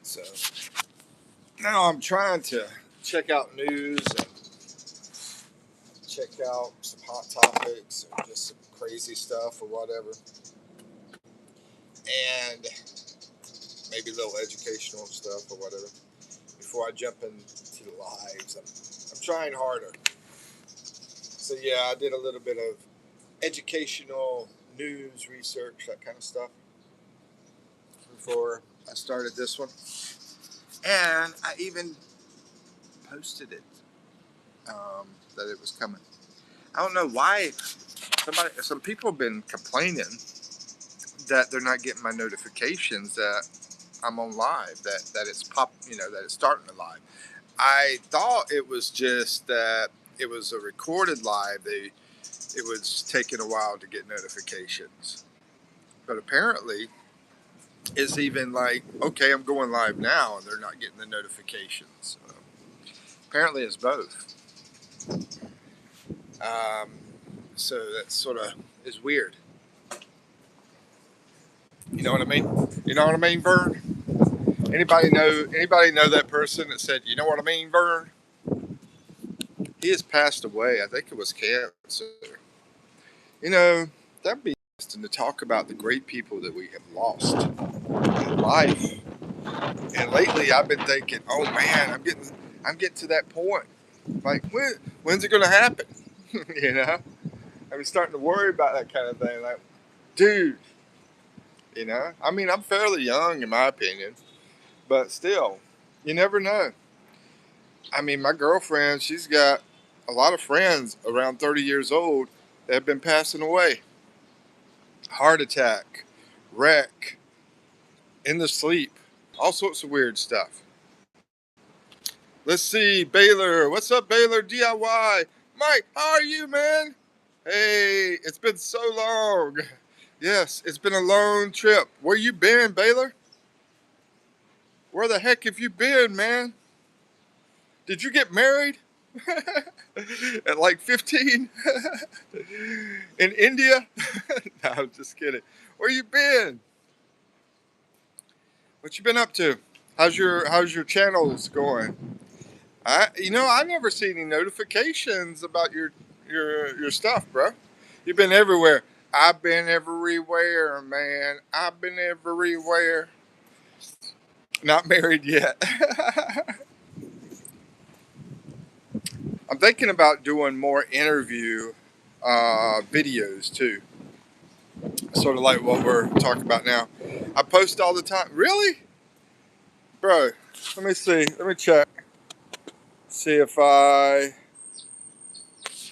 So now I'm trying to check out news and check out some hot topics and just some crazy stuff or whatever. And maybe a little educational stuff or whatever before I jump into the lives. I'm trying harder. So yeah, I did a little bit of educational news research, that kind of stuff, before I started this one. And I even posted it, that it was coming. I don't know why some people have been complaining that they're not getting my notifications that I'm on live, that it's that it's starting to live. I thought it was just that it was a recorded live. It was taking a while to get notifications, but apparently it's even like, okay, I'm going live now, and they're not getting the notifications. Apparently it's both. So that sort of is weird. You know what I mean? You know what I mean, Vern? Anybody know that person that said, you know what I mean, Vern? He has passed away. I think it was cancer. You know, that'd be interesting to talk about the great people that we have lost in life. And lately I've been thinking, oh man, I'm getting to that point. Like, when's it gonna happen? You know? I'm starting to worry about that kind of thing. Like, dude, you know? I mean, I'm fairly young in my opinion, but still, you never know. I mean, my girlfriend, she's got a lot of friends around 30 years old that have been passing away. Heart attack, wreck, in the sleep, all sorts of weird stuff. Let's see, Baylor. What's up, Baylor DIY? Mike, how are you, man? Hey, it's been so long. Yes, it's been a long trip. Where you been, Baylor? Where the heck have you been, man? Did you get married? At like 15? In India? No, I'm just kidding. Where you been? What you been up to? How's your channels going? I never see any notifications about your stuff, bro. You've been everywhere. I've been everywhere, man. I've been everywhere. Not married yet. I'm thinking about doing more interview videos too. Sort of like what we're talking about now. I post all the time. Really? Bro, let me see. Let me check. See if I...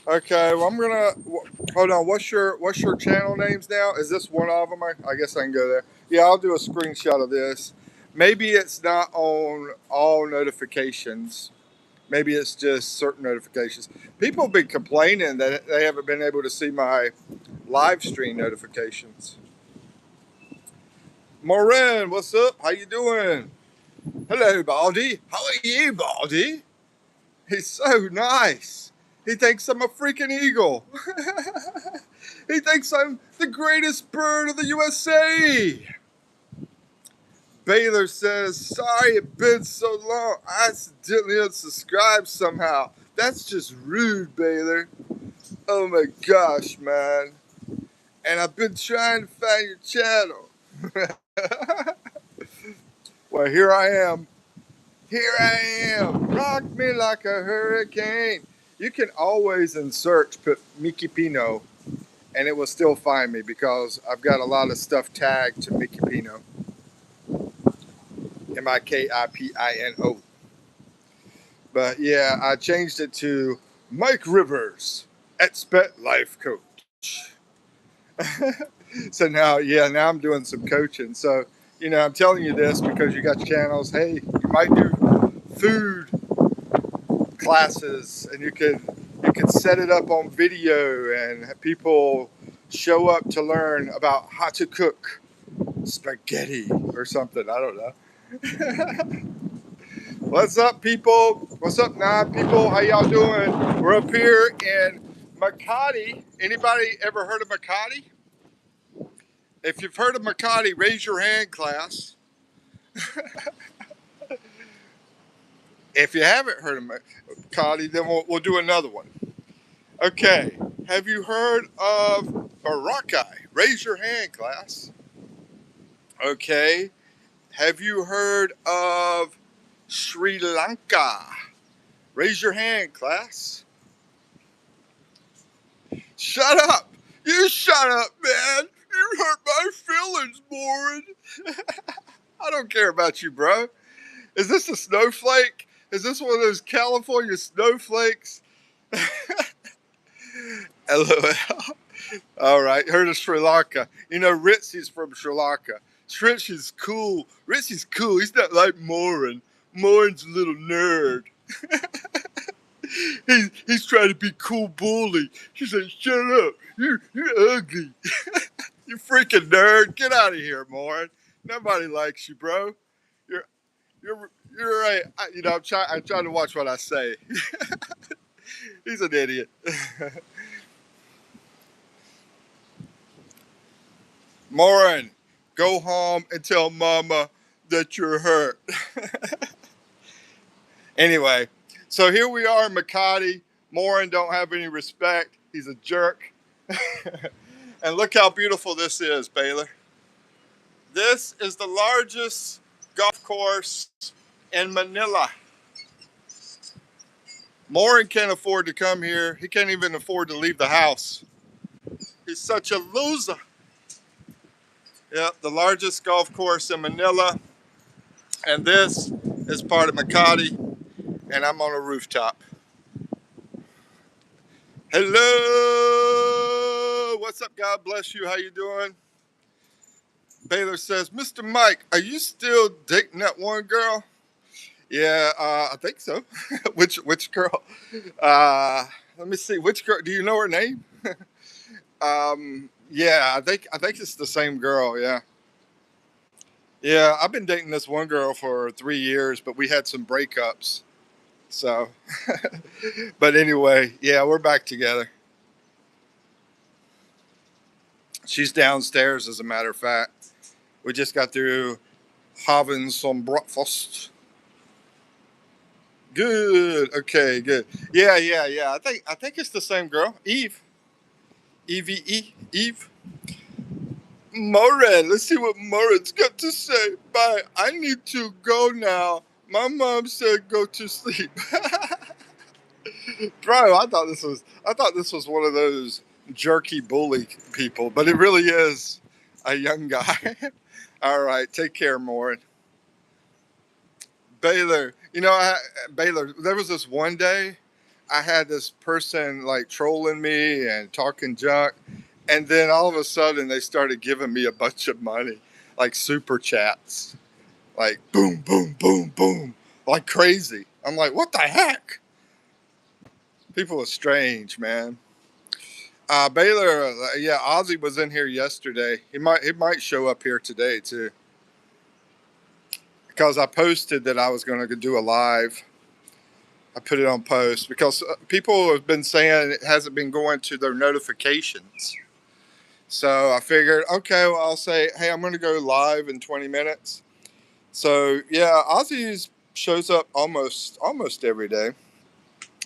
Okay, well I'm gonna... Hold on, what's your channel names now? Is this one of them? I guess I can go there. Yeah, I'll do a screenshot of this. Maybe it's not on all notifications. Maybe it's just certain notifications. People have been complaining that they haven't been able to see my live stream notifications. Maureen, what's up? How you doing? Hello, Baldy. How are you, Baldy? He's so nice. He thinks I'm a freaking eagle. He thinks I'm the greatest bird of the USA. Baylor says, sorry it's been so long. I accidentally unsubscribed somehow. That's just rude, Baylor. Oh my gosh, man. And I've been trying to find your channel. Well, here I am. Here I am. Rock me like a hurricane. You can always in search put Mickey Pino and it will still find me because I've got a lot of stuff tagged to Mickey Pino. Mikipino. But yeah, I changed it to Mike Rivers, Expat Life Coach. So now I'm doing some coaching. So, I'm telling you this because you got channels. Hey, you might do food classes and you can set it up on video and people show up to learn about how to cook spaghetti or something. I don't know. What's up, people? What's up, people? How y'all doing? We're up here in Makati. Anybody ever heard of Makati? If you've heard of Makati, raise your hand, class. If you haven't heard of Makati, then we'll do another one. Okay. Have you heard of Boracay? Raise your hand, class. Okay. Have you heard of Sri Lanka? Raise your hand, class. Shut up. You shut up, man. You hurt my feelings, Warren. I don't care about you, bro. Is this a snowflake? Is this one of those California snowflakes? LOL. All right. Heard of Sri Lanka. You know, Ritzy's from Sri Lanka. Ritzy's cool. Ritzy's cool. He's not like Morin. Morin's a little nerd. He's trying to be cool bully. She's like, shut up. You're ugly. You freaking nerd. Get out of here, Morin. Nobody likes you, bro. You're you're right. I'm trying to watch what I say. He's an idiot. Morin, go home and tell mama that you're hurt. Anyway, so here we are in Makati. Morin don't have any respect. He's a jerk. And look how beautiful this is, Baylor. This is the largest golf course in Manila. Morin can't afford to come here. He can't even afford to leave the house. He's such a loser. Yep, the largest golf course in Manila. And this is part of Makati. And I'm on a rooftop. Hello. What's up? God bless you. How you doing? Baylor says, Mr. Mike, are you still dating that one girl? Yeah, I think so. Which girl? Let me see. Which girl? Do you know her name? Yeah, I think it's the same girl. Yeah, yeah. I've been dating this one girl for 3 years, but we had some breakups. So, but anyway, yeah, we're back together. She's downstairs, as a matter of fact. We just got through having some breakfast. Good. Okay. Good. Yeah. Yeah. Yeah. I think it's the same girl, Eve. Eve. Eve. Morin. Let's see what Morin's got to say. Bye. I need to go now. My mom said go to sleep. Bro, I thought this was one of those jerky bully people, but it really is a young guy. All right. Take care, Morin. Baylor, Baylor, there was this one day I had this person like trolling me and talking junk. And then all of a sudden they started giving me a bunch of money, like super chats, like boom, boom, boom, boom, like crazy. I'm like, what the heck? People are strange, man. Baylor, yeah, Ozzy was in here yesterday. He might show up here today too. Because I posted that I was going to do a live. I put it on post because people have been saying it hasn't been going to their notifications. So I figured, okay, well, I'll say, hey, I'm going to go live in 20 minutes. So yeah, Ozzy shows up almost every day.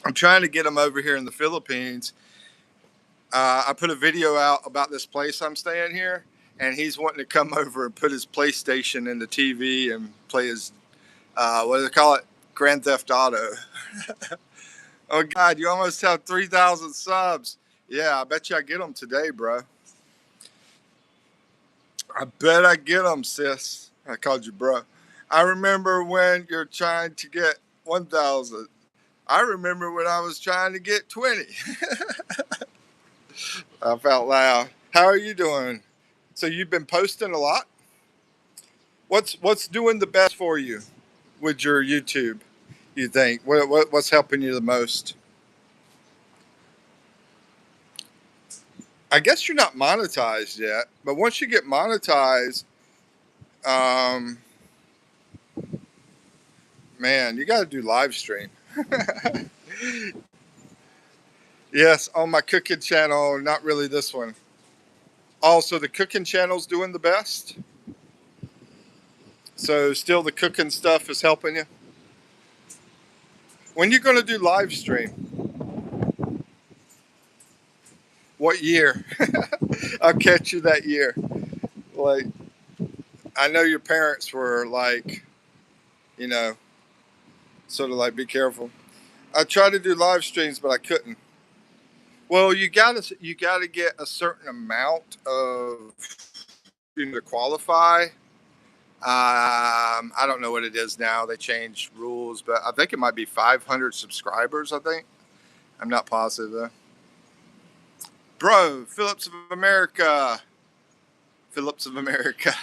I'm trying to get him over here in the Philippines. I put a video out about this place I'm staying here, and he's wanting to come over and put his PlayStation in the TV and play his, what do they call it? Grand Theft Auto. Oh, God, you almost have 3,000 subs. Yeah, I bet you I get them today, bro. I bet I get them, sis. I called you bro. I remember when you're trying to get 1,000. I remember when I was trying to get 20. I felt loud. How are you doing? So you've been posting a lot? What's doing the best for you with your YouTube, you think? What's helping you the most? I guess you're not monetized yet, but once you get monetized, man, you got to do live stream. Yes, on my cooking channel, not really this one. Also, the cooking channel's doing the best. So still the cooking stuff is helping you? When you going to do live stream? What year? I'll catch you that year. Like, I know your parents were like, you know, sort of like, be careful. I tried to do live streams, but I couldn't. Well, you gotta get a certain amount of to qualify. I don't know what it is now. They changed rules, but I think it might be 500 subscribers. I think I'm not positive though. Bro, Phillips of America. Phillips of America.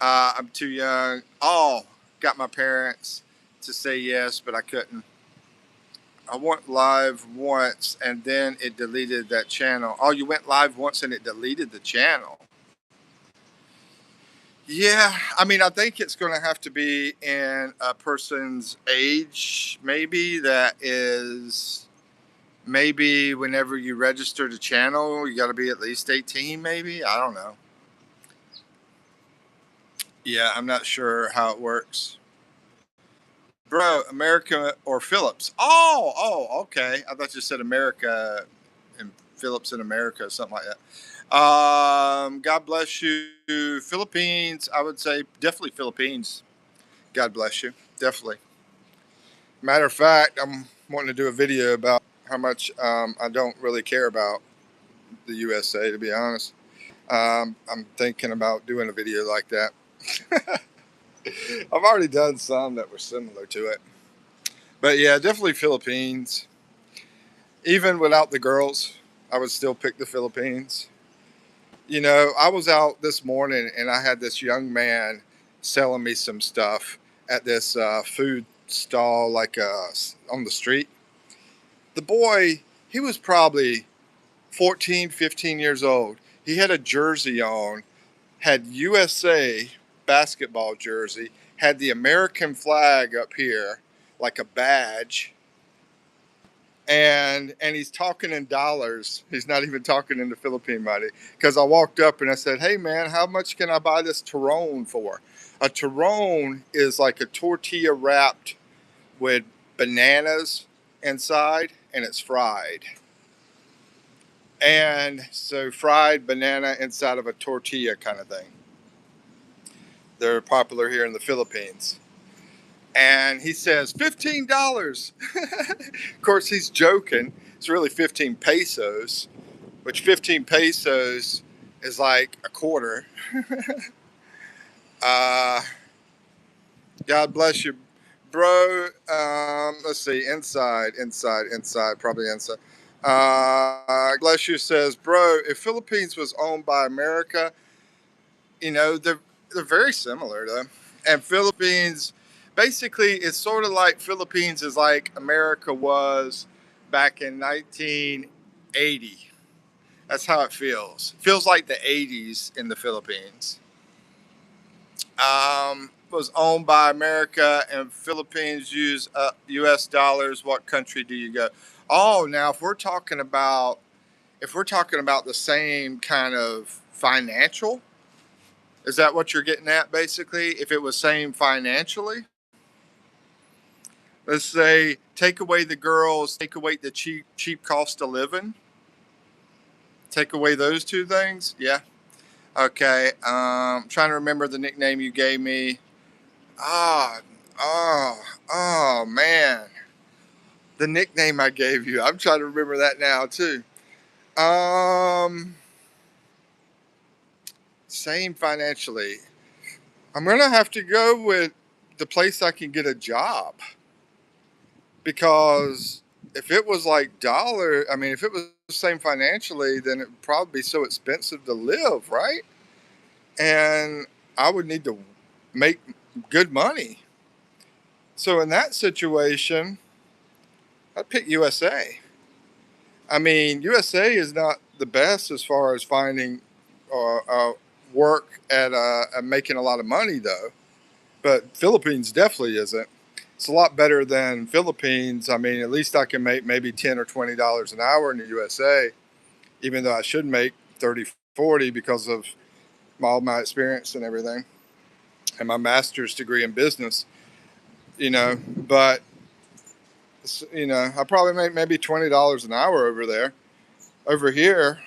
I'm too young. Oh, got my parents to say yes, but I couldn't. I went live once and then it deleted that channel. Oh, you went live once and it deleted the channel. Yeah, I mean, I think it's going to have to be in a person's age, maybe that is maybe whenever you register the channel, you got to be at least 18, maybe. I don't know. Yeah, I'm not sure how it works. Bro, America or Phillips? Okay. I thought you said America and Phillips in America, something like that. God bless you. Philippines, I would say definitely Philippines. God bless you. Definitely. Matter of fact, I'm wanting to do a video about how much I don't really care about the USA, to be honest. I'm thinking about doing a video like that. I've already done some that were similar to it. But yeah, definitely Philippines. Even without the girls, I would still pick the Philippines. You know, I was out this morning and I had this young man selling me some stuff at this food stall, like on the street. The boy, he was probably 14, 15 years old. He had a jersey on, had USA basketball jersey, had the American flag up here like a badge, and he's talking in dollars. He's not even talking in the Philippine money. Because I walked up and I said, "Hey man, how much can I buy this turon for?" A turon is like a tortilla wrapped with bananas inside, and it's fried. And so fried banana inside of a tortilla kind of thing. They're popular here in the Philippines. And he says $15. Of course, he's joking. It's really 15 pesos, which 15 pesos is like a quarter. uh, God bless you, bro. Let's see, inside, probably inside. Bless you says, bro, if Philippines was owned by America, they're very similar though. And Philippines, basically, it's sort of like Philippines is like America was back in 1980. That's how it feels. Feels like the 80s in the Philippines. Was owned by America, and Philippines use U.S. dollars. What country do you go? Oh, now if we're talking about the same kind of financial, is that what you're getting at, basically? If it was same financially, let's say take away the girls, take away the cheap cost of living, take away those two things. Yeah. Okay. Trying to remember the nickname you gave me. Ah, oh, man. The nickname I gave you. I'm trying to remember that now too. Um, Same financially. I'm gonna have to go with the place I can get a job, because if it was like if it was the same financially, then it would probably be so expensive to live, right? And I would need to make good money. So in that situation, I'd pick USA. I mean, USA is not the best as far as finding work at making a lot of money, though. But Philippines definitely isn't. It's a lot better than Philippines. I mean, at least I can make maybe $10 or $20 an hour in the USA, even though I should make 30, 40 because of all my experience and everything, and my master's degree in business. But You know, I probably make maybe $20 an hour over there. Over here,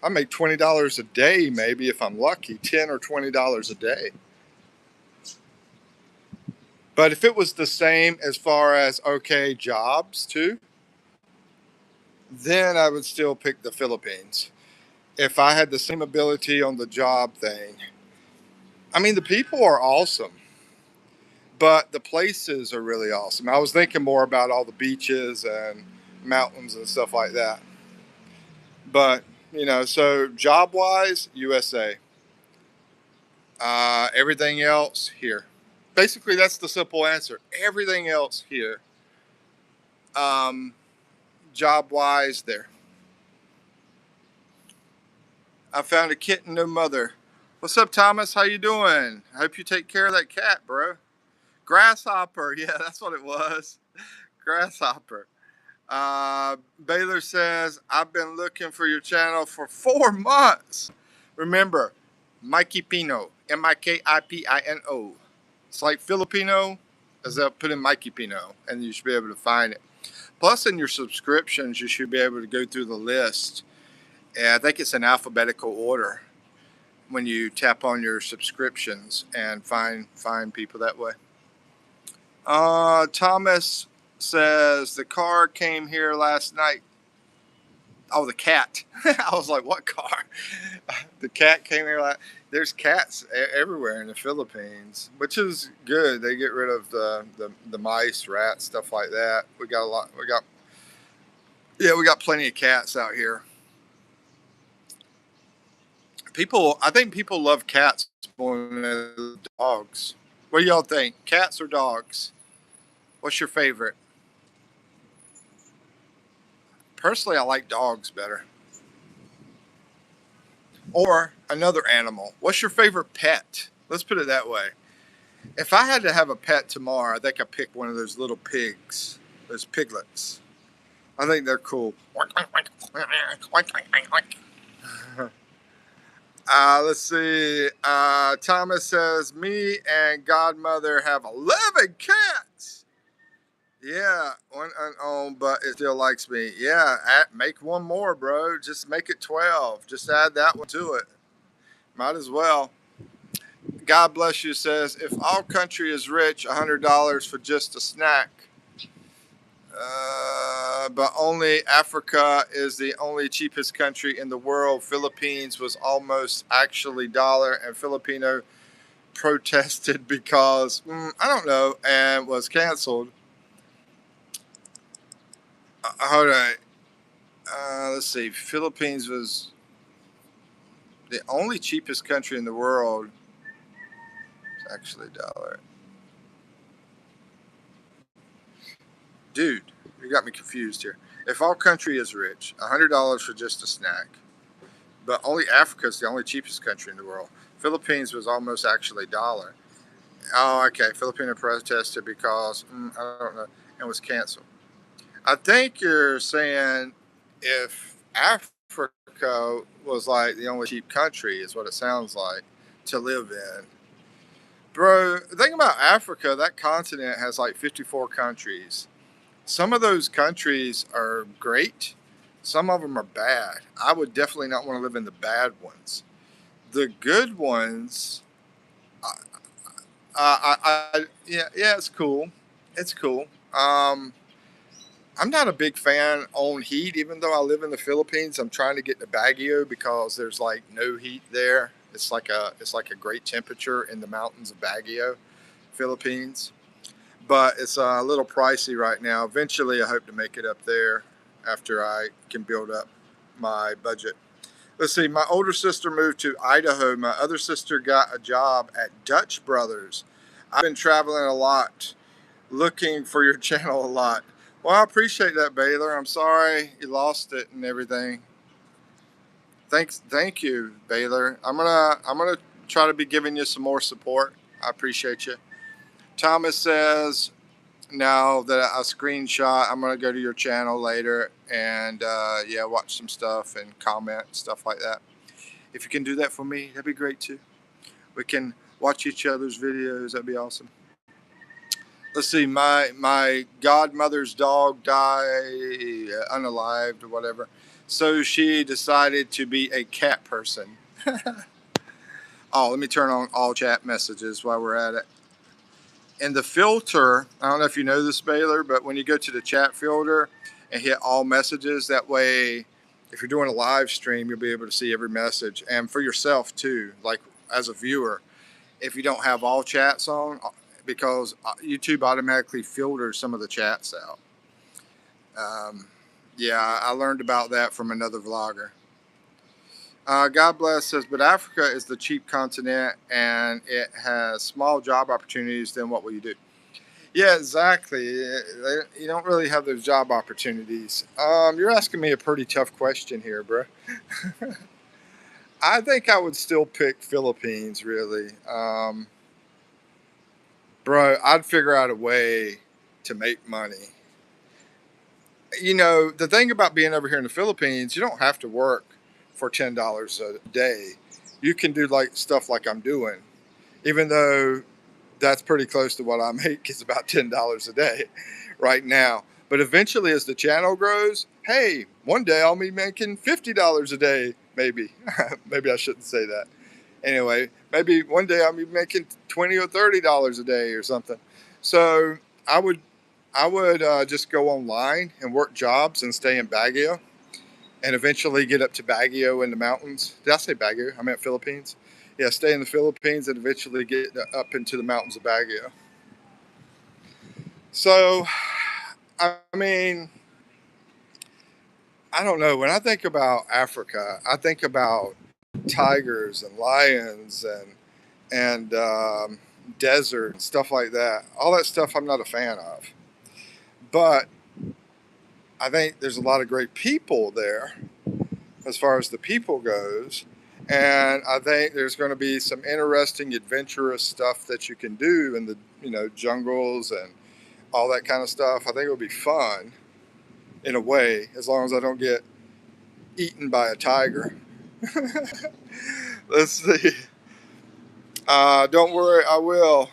I make $20 a day, maybe if I'm lucky, $10 or $20 a day. But if it was the same as far as okay jobs too, then I would still pick the Philippines. If I had the same ability on the job thing, I mean, the people are awesome, but the places are really awesome. I was thinking more about all the beaches and mountains and stuff like that. But, you know, so job wise, USA. Everything else here. Basically, that's the simple answer. Everything else here. Um, job wise, there. I found a kitten, no mother. What's up, Thomas? How you doing? I hope you take care of that cat, bro. Grasshopper. Yeah, that's what it was. Grasshopper. Baylor says, I've been looking for your channel for 4 months. Remember, Mikey Pino, Mikipino. It's like Filipino, as they'll put in Mikey Pino, and you should be able to find it. Plus, in your subscriptions, you should be able to go through the list. And I think it's in alphabetical order when you tap on your subscriptions and find people that way. Thomas says the car came here last night. Oh, the cat. I was like, what car? The cat came here. There's cats everywhere in the Philippines, which is good. They get rid of the mice, rats, stuff like that. We got a lot. We got plenty of cats out here. I think people love cats more than dogs. What do y'all think? Cats or dogs? What's your favorite? Personally, I like dogs better. Or another animal. What's your favorite pet? Let's put it that way. If I had to have a pet tomorrow, I think I'd pick one of those little pigs, those piglets. I think they're cool. Let's see. Thomas says, me and Godmother have 11 cats. Yeah, one unowned, but it still likes me. Yeah, make one more, bro. Just make it 12. Just add that one to it. Might as well. God bless you says, if all country is rich, $100 for just a snack. But only Africa is the only cheapest country in the world. Philippines was almost actually dollar, and Filipino protested because, I don't know, and was canceled. Hold on. Let's see. Philippines was the only cheapest country in the world. It's actually dollar. Dude, you got me confused here. If all country is rich, $100 for just a snack. But only Africa is the only cheapest country in the world. Philippines was almost actually dollar. Oh, okay. Filipino protested because, I don't know, and was canceled. I think you're saying if Africa was like the only cheap country, is what it sounds like, to live in. Bro, the thing about Africa, that continent has like 54 countries. Some of those countries are great. Some of them are bad. I would definitely not want to live in the bad ones. The good ones, yeah, it's cool. It's cool. I'm not a big fan on heat, even though I live in the Philippines. I'm trying to get to Baguio because there's like no heat there. It's like a great temperature in the mountains of Baguio, Philippines. But it's a little pricey right now. Eventually, I hope to make it up there after I can build up my budget. Let's see. My older sister moved to Idaho. My other sister got a job at Dutch Brothers. I've been traveling a lot, looking for your channel a lot. Well, I appreciate that, Baylor. I'm sorry you lost it and everything. Thank you, Baylor. I'm gonna try to be giving you some more support. I appreciate you. Thomas says, now that I screenshot, I'm gonna go to your channel later and yeah, watch some stuff and comment stuff like that. If you can do that for me, that'd be great too. We can watch each other's videos. That'd be awesome. let's see, my godmother's dog died, unalived or whatever. So she decided to be a cat person. Oh, let me turn on all chat messages while we're at it. And the filter, I don't know if you know this, Baylor, but when you go to the chat filter and hit all messages, that way, if you're doing a live stream, you'll be able to see every message. And for yourself, too, like as a viewer, if you don't have all chats on, because YouTube automatically filters some of the chats out. Yeah, I learned about that from another vlogger. God bless says, but Africa is the cheap continent and it has small job opportunities. Then what will you do? Yeah, exactly. You don't really have those job opportunities. You're asking me a pretty tough question here, bro. I think I would still pick Philippines, really. Bro, I'd figure out a way to make money. You know, the thing about being over here in the Philippines, you don't have to work for $10 a day. You can do like stuff like I'm doing, even though that's pretty close to what I make is about $10 a day right now. But eventually, as the channel grows, hey, one day I'll be making $50 a day, maybe. Maybe I shouldn't say that. Anyway, maybe one day I'll be making $20 or $30 a day or something. So I would just go online and work jobs and stay in Baguio and eventually get up to Baguio in the mountains. Did I say Baguio? I meant Philippines. Yeah, stay in the Philippines and eventually get up into the mountains of Baguio. So, I mean, I don't know. When I think about Africa, I think about tigers and lions and desert and stuff like that. All that stuff I'm not a fan of. But I think there's a lot of great people there as far as the people goes. And I think there's going to be some interesting, adventurous stuff that you can do in the jungles and all that kind of stuff. I think it'll be fun in a way, as long as I don't get eaten by a tiger. Let's see. Don't worry, I will.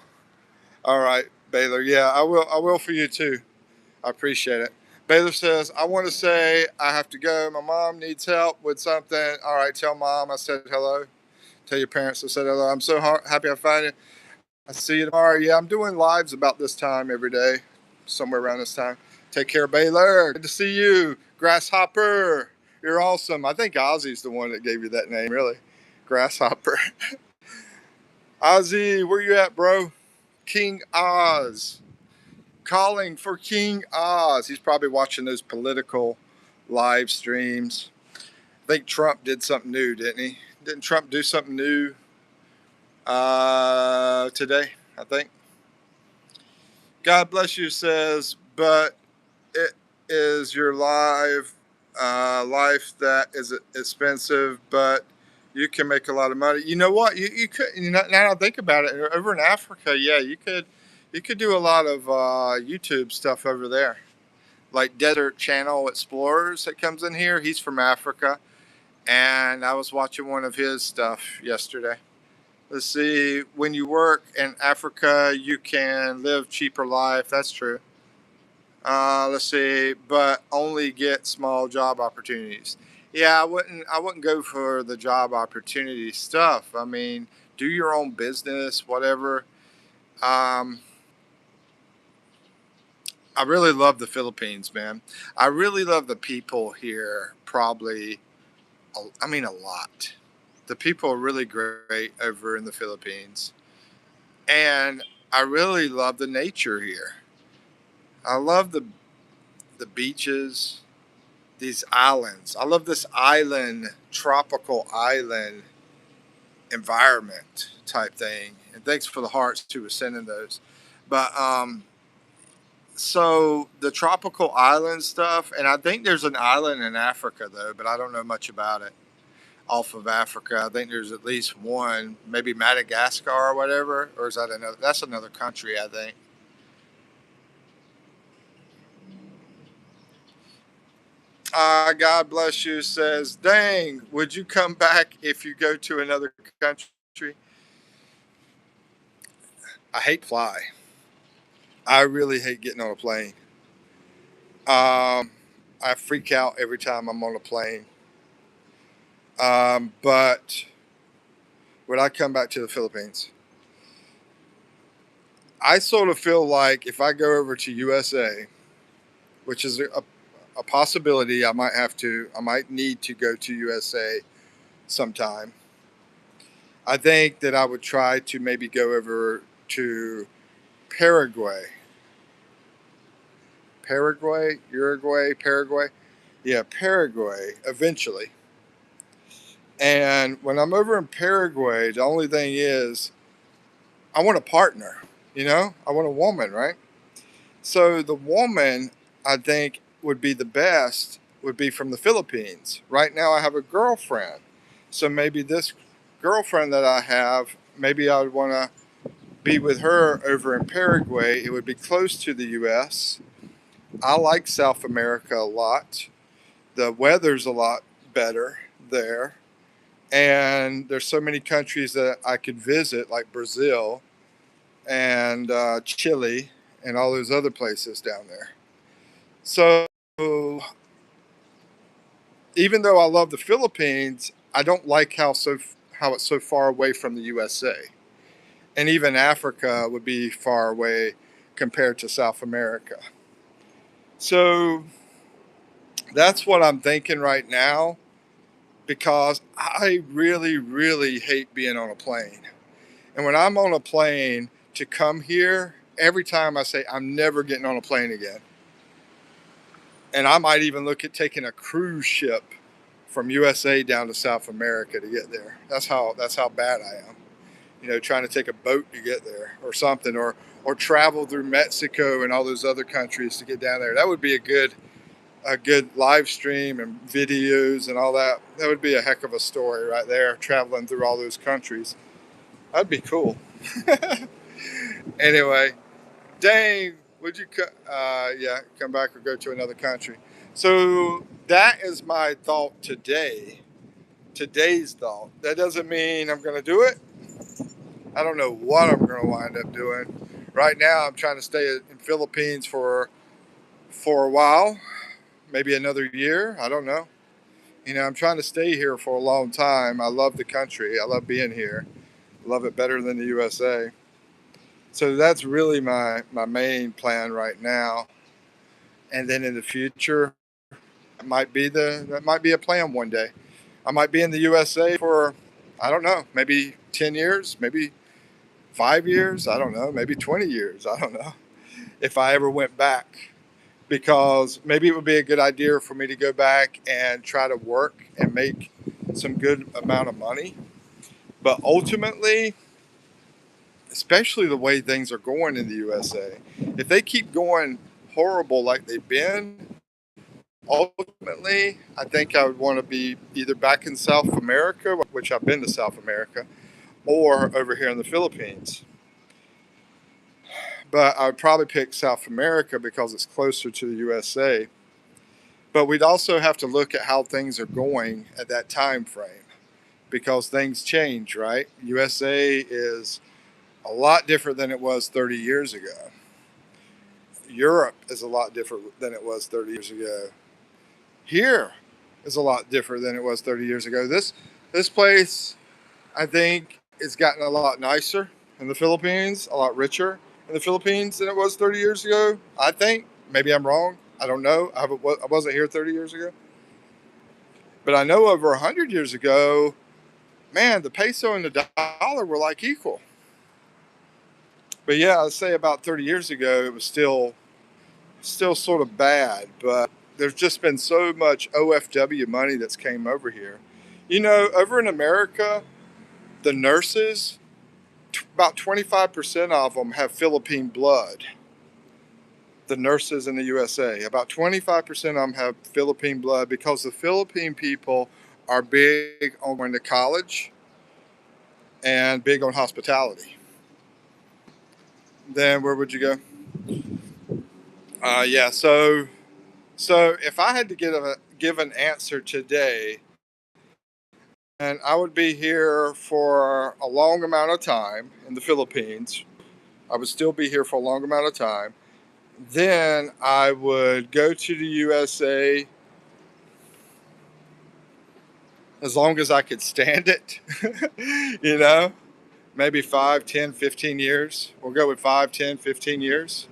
All right, Baylor. Yeah, I will. I will for you too. I appreciate it. Baylor says, I want to say I have to go. My mom needs help with something. All right, tell mom I said hello. Tell your parents I said hello. I'm so happy I found you. I'll see you tomorrow. Yeah, I'm doing lives about this time every day, somewhere around this time. Take care, Baylor. Good to see you. Grasshopper. You're awesome. I think Ozzy's the one that gave you that name, really. Grasshopper. Ozzy, where you at, bro? King Oz. Calling for King Oz. He's probably watching those political live streams. I think Trump did something new, didn't he? Didn't Trump do something new today, I think? God bless you says, but it is your life that is expensive, but you can make a lot of money. You know what? You could. Now I think about it. Over in Africa, yeah, you could do a lot of YouTube stuff over there, like Desert Channel Explorers that comes in here. He's from Africa, and I was watching one of his stuff yesterday. Let's see. When you work in Africa, you can live cheaper life. That's true. Let's see, but only get small job opportunities. Yeah, I wouldn't go for the job opportunity stuff. I mean, do your own business, whatever. Um, I really love the Philippines, man. I really love the people here. Probably, I mean, a lot. The people are really great over in the Philippines, and I really love the nature here. I love the beaches, these islands. I love this island, tropical island environment type thing. And thanks for the hearts too, for sending those. But so the tropical island stuff, and I think there's an island in Africa though, but I don't know much about it. Off of Africa, I think there's at least one, maybe Madagascar or whatever, or is that another? That's another country, I think. God bless you says, dang, would you come back if you go to another country? I hate fly. I really hate getting on a plane. I freak out every time I'm on a plane. But when I come back to the Philippines, I sort of feel like if I go over to USA, which is a possibility, I might need to go to USA sometime. I think that I would try to maybe go over to Paraguay. Paraguay. Yeah, Paraguay eventually. And when I'm over in Paraguay, the only thing is I want a partner, I want a woman, right? So the woman I think would be the best would be from the Philippines. Right now I have a girlfriend. So maybe this girlfriend that I have, maybe I would want to be with her over in Paraguay. It would be close to the US. I like South America a lot. The weather's a lot better there. And there's so many countries that I could visit, like Brazil and Chile and all those other places down there. So even though I love the Philippines, I don't like how it's so far away from the USA. And even Africa would be far away compared to South America. So that's what I'm thinking right now because I really, really hate being on a plane. And when I'm on a plane to come here, every time I say, I'm never getting on a plane again. And I might even look at taking a cruise ship from USA down to South America to get there. That's how bad I am. Trying to take a boat to get there or something, or travel through Mexico and all those other countries to get down there. That would be a good live stream and videos and all that. That would be a heck of a story right there, traveling through all those countries. That'd be cool. Anyway, Dane, would you come back or go to another country? So that is my thought today. Today's thought. That doesn't mean I'm going to do it. I don't know what I'm going to wind up doing. Right now, I'm trying to stay in Philippines for a while, maybe another year. I don't know. I'm trying to stay here for a long time. I love the country. I love being here. I love it better than the USA. So that's really my main plan right now. And then in the future, that might be a plan one day. I might be in the USA for, I don't know, maybe 10 years, maybe 5 years, I don't know, maybe 20 years, I don't know, if I ever went back. Because maybe it would be a good idea for me to go back and try to work and make some good amount of money. But ultimately, especially the way things are going in the USA, if they keep going horrible like they've been, ultimately, I think I would want to be either back in South America, which I've been to South America, or over here in the Philippines. But I would probably pick South America because it's closer to the USA. But we'd also have to look at how things are going at that time frame because things change, right? USA is a lot different than it was 30 years ago. Europe is a lot different than it was 30 years ago. Here is a lot different than it was 30 years ago. This place, I think, has gotten a lot nicer in the Philippines, a lot richer in the Philippines than it was 30 years ago. I think. Maybe I'm wrong. I don't know. I wasn't here 30 years ago. But I know over 100 years ago, man, the peso and the dollar were like equal. But yeah, I'd say about 30 years ago, it was still sort of bad. But there's just been so much OFW money that's came over here. Over in America, the nurses, about 25% of them have Philippine blood. The nurses in the USA, about 25% of them have Philippine blood because the Philippine people are big on going to college and big on hospitality. Then where would you go? Yeah. So if I had to give an answer today, and I would be here for a long amount of time in the Philippines, I would still be here for a long amount of time. Then I would go to the USA as long as I could stand it, you know, maybe 5, 10, 15 years. We'll go with 5, 10, 15 years.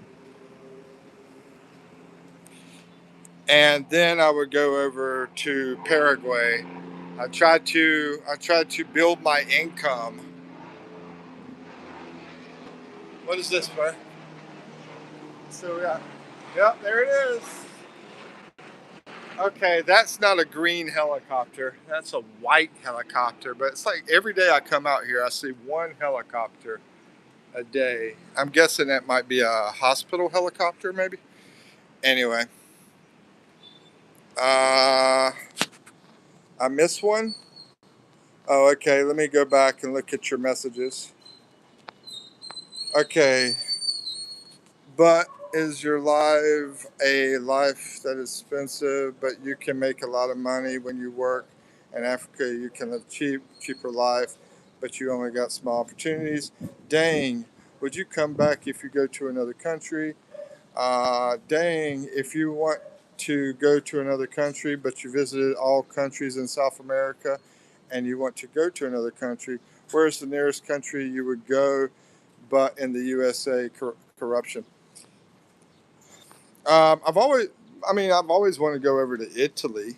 And then I would go over to Paraguay. I tried to build my income. What is this, bro? So yeah, yep, there it is. Okay, that's not a green helicopter. That's a white helicopter. But it's like every day I come out here, I see one helicopter a day. I'm guessing that might be a hospital helicopter, maybe. Anyway, I missed one. Oh, okay. Let me go back and look at your messages. Okay, but is your life a life that is expensive, but you can make a lot of money when you work in Africa? You can live cheaper life, but you only got small opportunities. Dang, would you come back if you go to another country? Dang, if you want to go to another country, but you visited all countries in South America and you want to go to another country, where's the nearest country you would go, but in the USA corruption? I've always, I've always wanted to go over to Italy,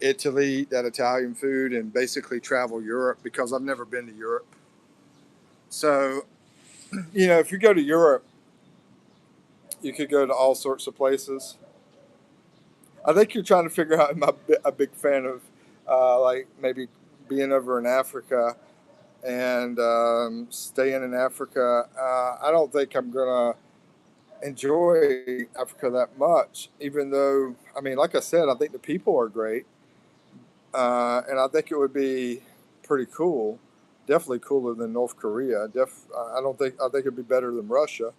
that Italian food, and basically travel Europe because I've never been to Europe. So, if you go to Europe, you could go to all sorts of places. I think you're trying to figure out, am I a big fan of, like maybe being over in Africa and staying in Africa. I don't think I'm gonna enjoy Africa that much, even though, like I said, I think the people are great, and I think it would be pretty cool. Definitely cooler than North Korea. I think it'd be better than Russia.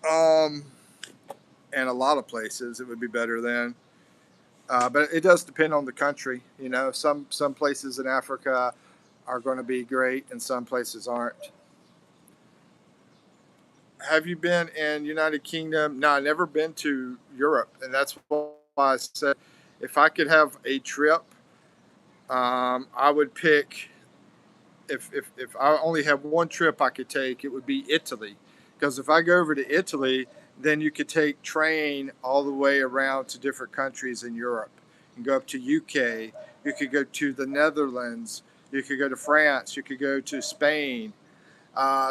Um, and a lot of places it would be better than. But it does depend on the country. Some places in Africa are going to be great, and some places aren't. Have you been in United Kingdom? No, I've never been to Europe, and that's why I said if I could have a trip, I would pick. If I only have one trip I could take, it would be Italy, because if I go over to Italy, then you could take train all the way around to different countries in Europe and go up to UK. You could go to the Netherlands. You could go to France. You could go to Spain.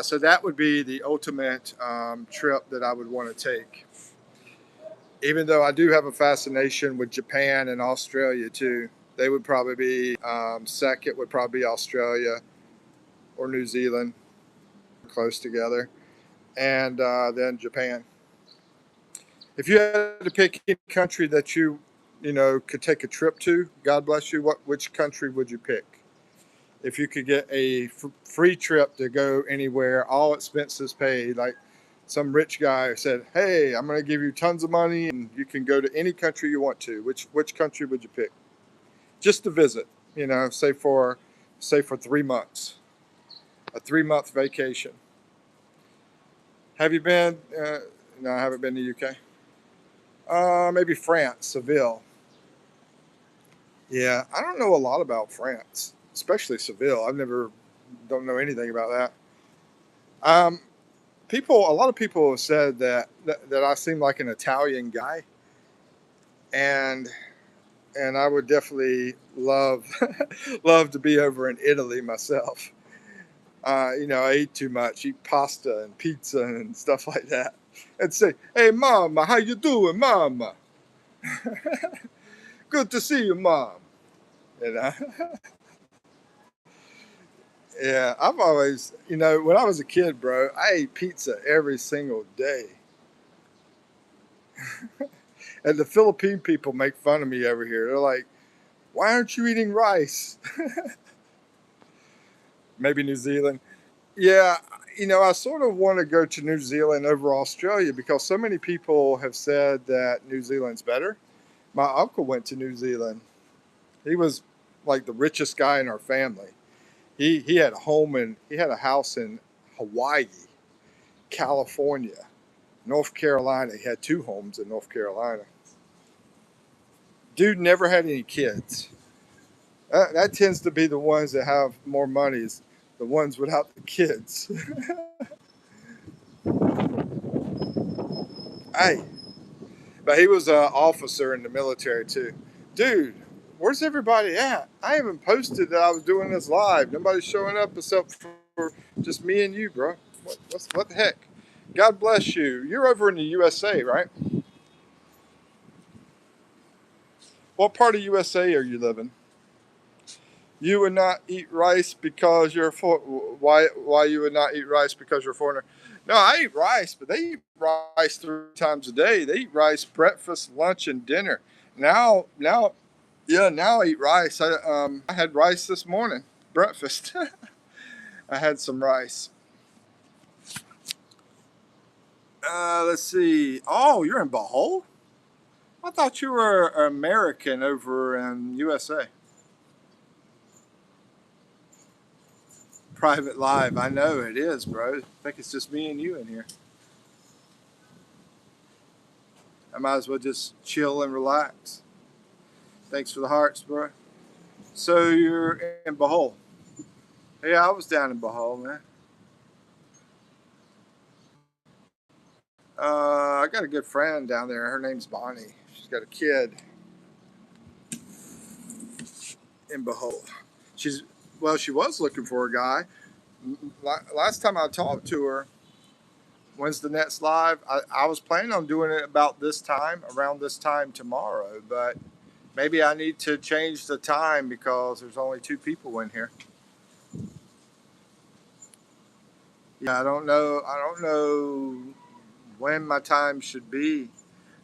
So that would be the ultimate trip that I would want to take. Even though I do have a fascination with Japan and Australia too, they would probably be second. Would probably be Australia or New Zealand, close together, and then Japan. If you had to pick any country that could take a trip to, God bless you, which country would you pick? If you could get a free trip to go anywhere, all expenses paid, like some rich guy said, "Hey, I'm going to give you tons of money, and you can go to any country you want to." Which country would you pick? Just to visit, say for 3 months, a 3 month vacation. Have you been? No, I haven't been to UK. Maybe France, Seville. Yeah, I don't know a lot about France, especially Seville. Don't know anything about that. Um, a lot of people have said that I seem like an Italian guy, and I would definitely love love to be over in Italy myself. I eat too much, eat pasta and pizza and stuff like that, and say, "Hey, Mama, how you doing, Mama? Good to see you, Mom." You know. Yeah, I've always, when I was a kid, bro, I ate pizza every single day. And the Philippine people make fun of me over here. They're like, "Why aren't you eating rice?" Maybe New Zealand. Yeah, I sort of want to go to New Zealand over Australia because so many people have said that New Zealand's better. My uncle went to New Zealand. He was like the richest guy in our family. He had a house in Hawaii, California, North Carolina. He had 2 homes in North Carolina. Dude never had any kids. That tends to be the ones that have more money, is the ones without the kids. Hey, but he was an officer in the military too. Dude, where's everybody at? I haven't posted that I was doing this live. Nobody's showing up except for just me and you, bro. What the heck? God bless you. You're over in the USA, right? What part of USA are you living? You would not eat rice because you're why you would not eat rice because you're a foreigner? No, I eat rice, but they eat rice 3 times a day. They eat rice breakfast, lunch, and dinner. Now, yeah, now I eat rice. I had rice this morning, breakfast. I had some rice. Let's see. Oh, you're in Bohol? I thought you were American over in USA. Private live. I know it is, bro. I think it's just me and you in here. I might as well just chill and relax. Thanks for the hearts, bro. So you're in Bohol. Yeah, I was down in Bohol, man. I got a good friend down there. Her name's Bonnie. She's got a kid in Bohol. She's she was looking for a guy. Last time I talked to her, when's the next live? I was planning on doing it about this time, around this time tomorrow, but maybe I need to change the time because there's only 2 people in here. Yeah, I don't know. I don't know when my time should be.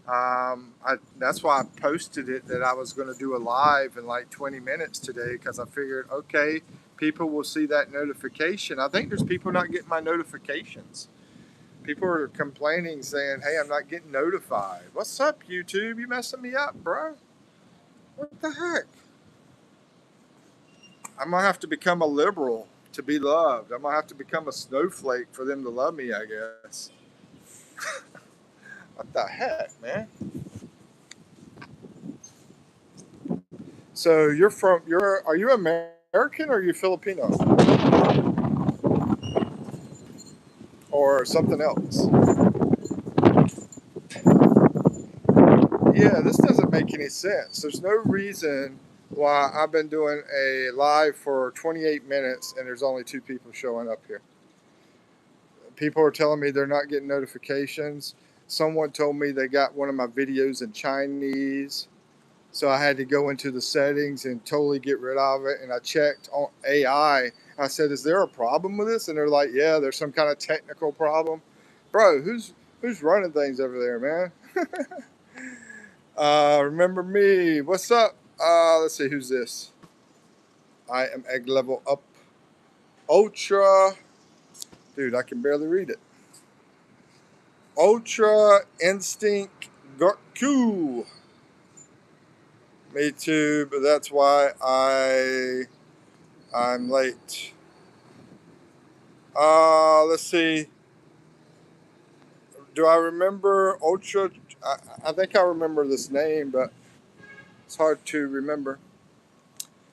That's why I posted it that I was going to do a live in like 20 minutes today because I figured, okay, people will see that notification. I think there's people not getting my notifications. People are complaining, saying, "Hey, I'm not getting notified." What's up, YouTube? You messing me up, bro? What the heck? I'm gonna have to become a liberal to be loved. I'm gonna have to become a snowflake for them to love me, I guess. What the heck, man? So are you American or are you Filipino or something else? Yeah, this doesn't make any sense. There's no reason why I've been doing a live for 28 minutes and there's only 2 people showing up here. People are telling me they're not getting notifications. Someone told me they got one of my videos in Chinese. So I had to go into the settings and totally get rid of it. And I checked on AI. I said, "Is there a problem with this?" And they're like, "Yeah, there's some kind of technical problem." Bro, who's running things over there, man? Remember me? What's up? Let's see, who's this? I am egg level up. Ultra, dude, I can barely read it. Ultra Instinct Goku. Me too, but that's why I'm late. Let's see. Do I remember Ultra? I think I remember this name, but it's hard to remember.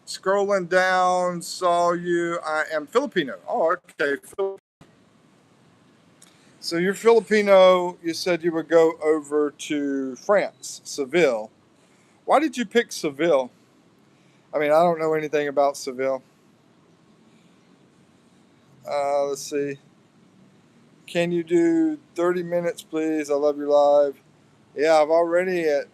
Scrolling down, saw you. I am Filipino. Oh, okay. So you're Filipino. You said you would go over to France, Seville. Why did you pick Seville? I mean, I don't know anything about Seville. Let's see. Can you do 30 minutes, please? I love your live. Yeah, I've already at.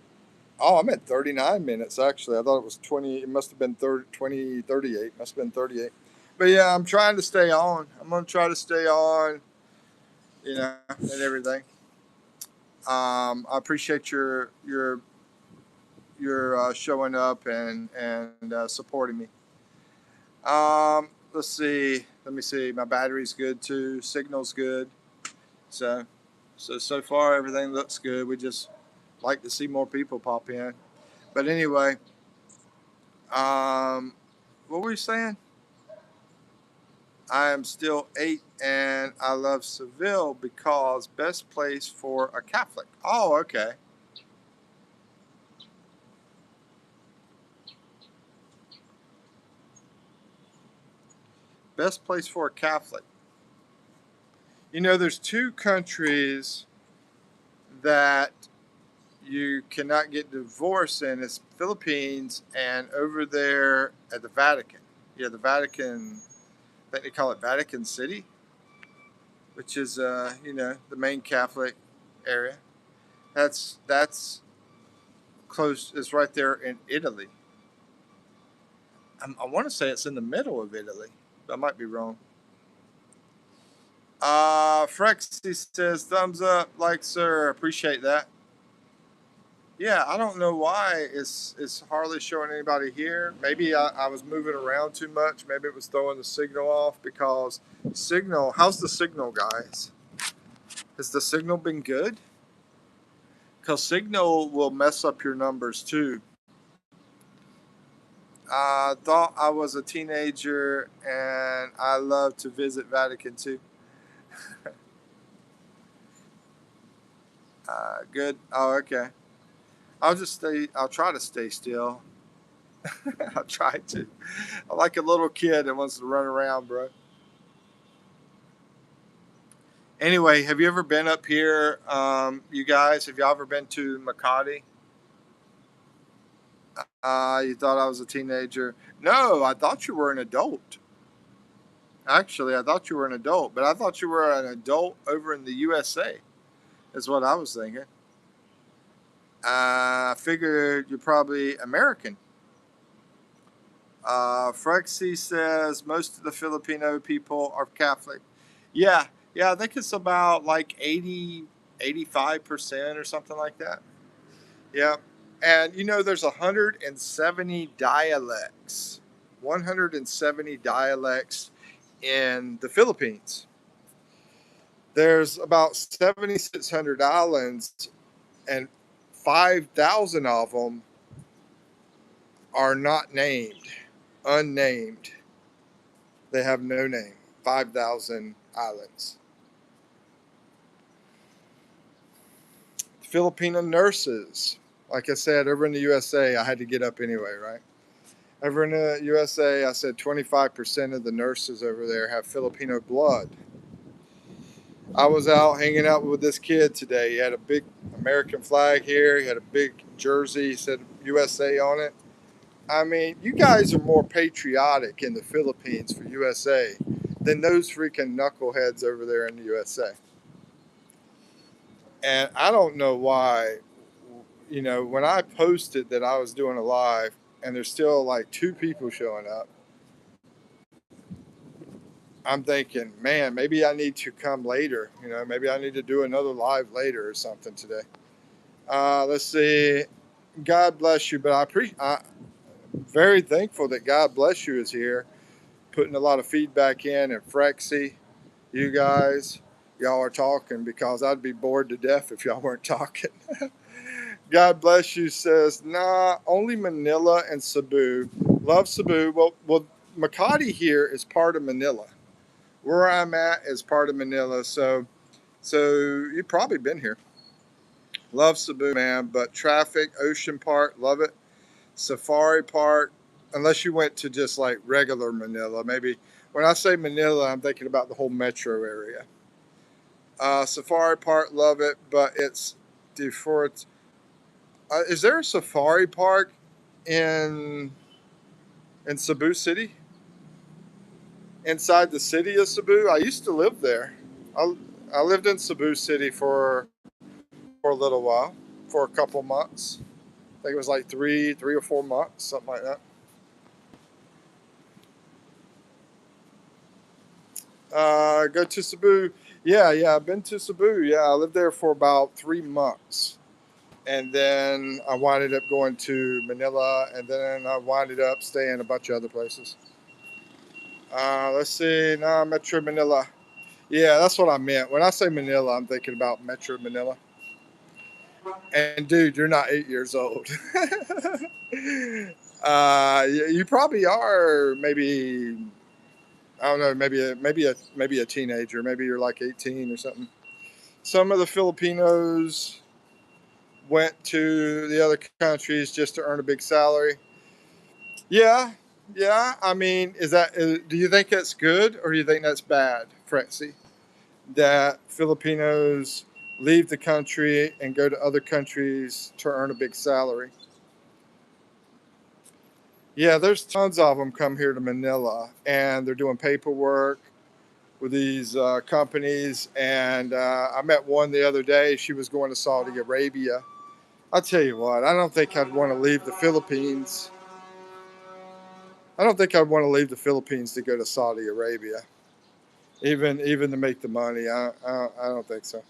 Oh, I'm at 39 minutes, actually. I thought it was 20. It must have been 30, 20, 38. Must have been 38. But yeah, I'm trying to stay on. I'm going to try to stay on, and everything. I appreciate your showing up and supporting me. Let's see. Let me see. My battery's good too. Signal's good. So far everything looks good. We just like to see more people pop in. But anyway, what were you saying? I am still 8 and I love Seville because best place for a Catholic. Oh, okay. Best place for a Catholic. You know, there's two countries that you cannot get divorced in. It's Philippines and over there at the Vatican. Yeah, the Vatican, I think they call it Vatican City, which is the main Catholic area. That's close. It's right there in Italy. I want to say it's in the middle of Italy, but I might be wrong. Frexy says thumbs up, like sir. Appreciate that. Yeah, I don't know why it's hardly showing anybody here. Maybe I was moving around too much. Maybe it was throwing the signal off because signal. How's the signal, guys? Has the signal been good? Because signal will mess up your numbers too. I thought I was a teenager and I love to visit Vatican too. Good. Oh, okay. I'll just stay. I'll try to stay still. I'll try to. I'm like a little kid that wants to run around, bro. Anyway, have you ever been up here? You guys, have you ever been to Makati? You thought I was a teenager. No, I thought you were an adult. Actually, I thought you were an adult, but I thought you were an adult over in the USA, is what I was thinking. I figured you're probably American. Frexy says most of the Filipino people are Catholic. Yeah, yeah, I think it's about like 85% or something like that. Yeah. And you know, there's 170 dialects. 170 dialects in the Philippines. There's about 7,600 islands, and 5,000 of them are not named, unnamed. They have no name. 5,000 islands. Filipino nurses. Like I said, over in the USA, I had to get up anyway, right? Over in the USA, I said 25% of the nurses over there have Filipino blood. I was out hanging out with this kid today. He had a big American flag here. He had a big jersey. He said USA on it. I mean, you guys are more patriotic in the Philippines for USA than those freaking knuckleheads over there in the USA. And I don't know why, when I posted that I was doing a live and there's still like two people showing up, I'm thinking, man, maybe I need to come later. Maybe I need to do another live later or something today. Let's see. God bless you, but I'm very thankful that God bless you is here, putting a lot of feedback in, and Frexy, you guys, y'all are talking because I'd be bored to death if y'all weren't talking. God bless you says, nah, only Manila and Cebu. Love Cebu. Well, Makati here is part of Manila. Where I'm at is part of Manila, so you've probably been here. Love Cebu, man, but traffic, Ocean Park, love it. Safari Park, unless you went to just like regular Manila. Maybe when I say Manila, I'm thinking about the whole metro area. Safari Park, love it, but it's before it's. Is there a safari park in Cebu City? Inside the city of Cebu? I used to live there. I, I lived in Cebu City for a little while, for a couple months. I think it was like three or 4 months, something like that. Go to Cebu. Yeah, I've been to Cebu. Yeah, I lived there for about 3 months. And then I winded up going to Manila, and then I winded up staying a bunch of other places. Let's see. Nah, Metro Manila. Yeah, that's what I meant. When I say Manila, I'm thinking about Metro Manila. And dude, you're not 8 years old. You probably are maybe, I don't know, maybe a teenager. Maybe you're like 18 or something. Some of the Filipinos went to the other countries just to earn a big salary. Yeah, yeah. I mean, do you think that's good or do you think that's bad, Frexy? That Filipinos leave the country and go to other countries to earn a big salary? Yeah, there's tons of them come here to Manila and they're doing paperwork with these companies. And I met one the other day. She was going to Saudi Arabia. I'll tell you what, I don't think I'd want to leave the Philippines. I don't think I'd want to leave the Philippines to go to Saudi Arabia, even to make the money. I don't think so.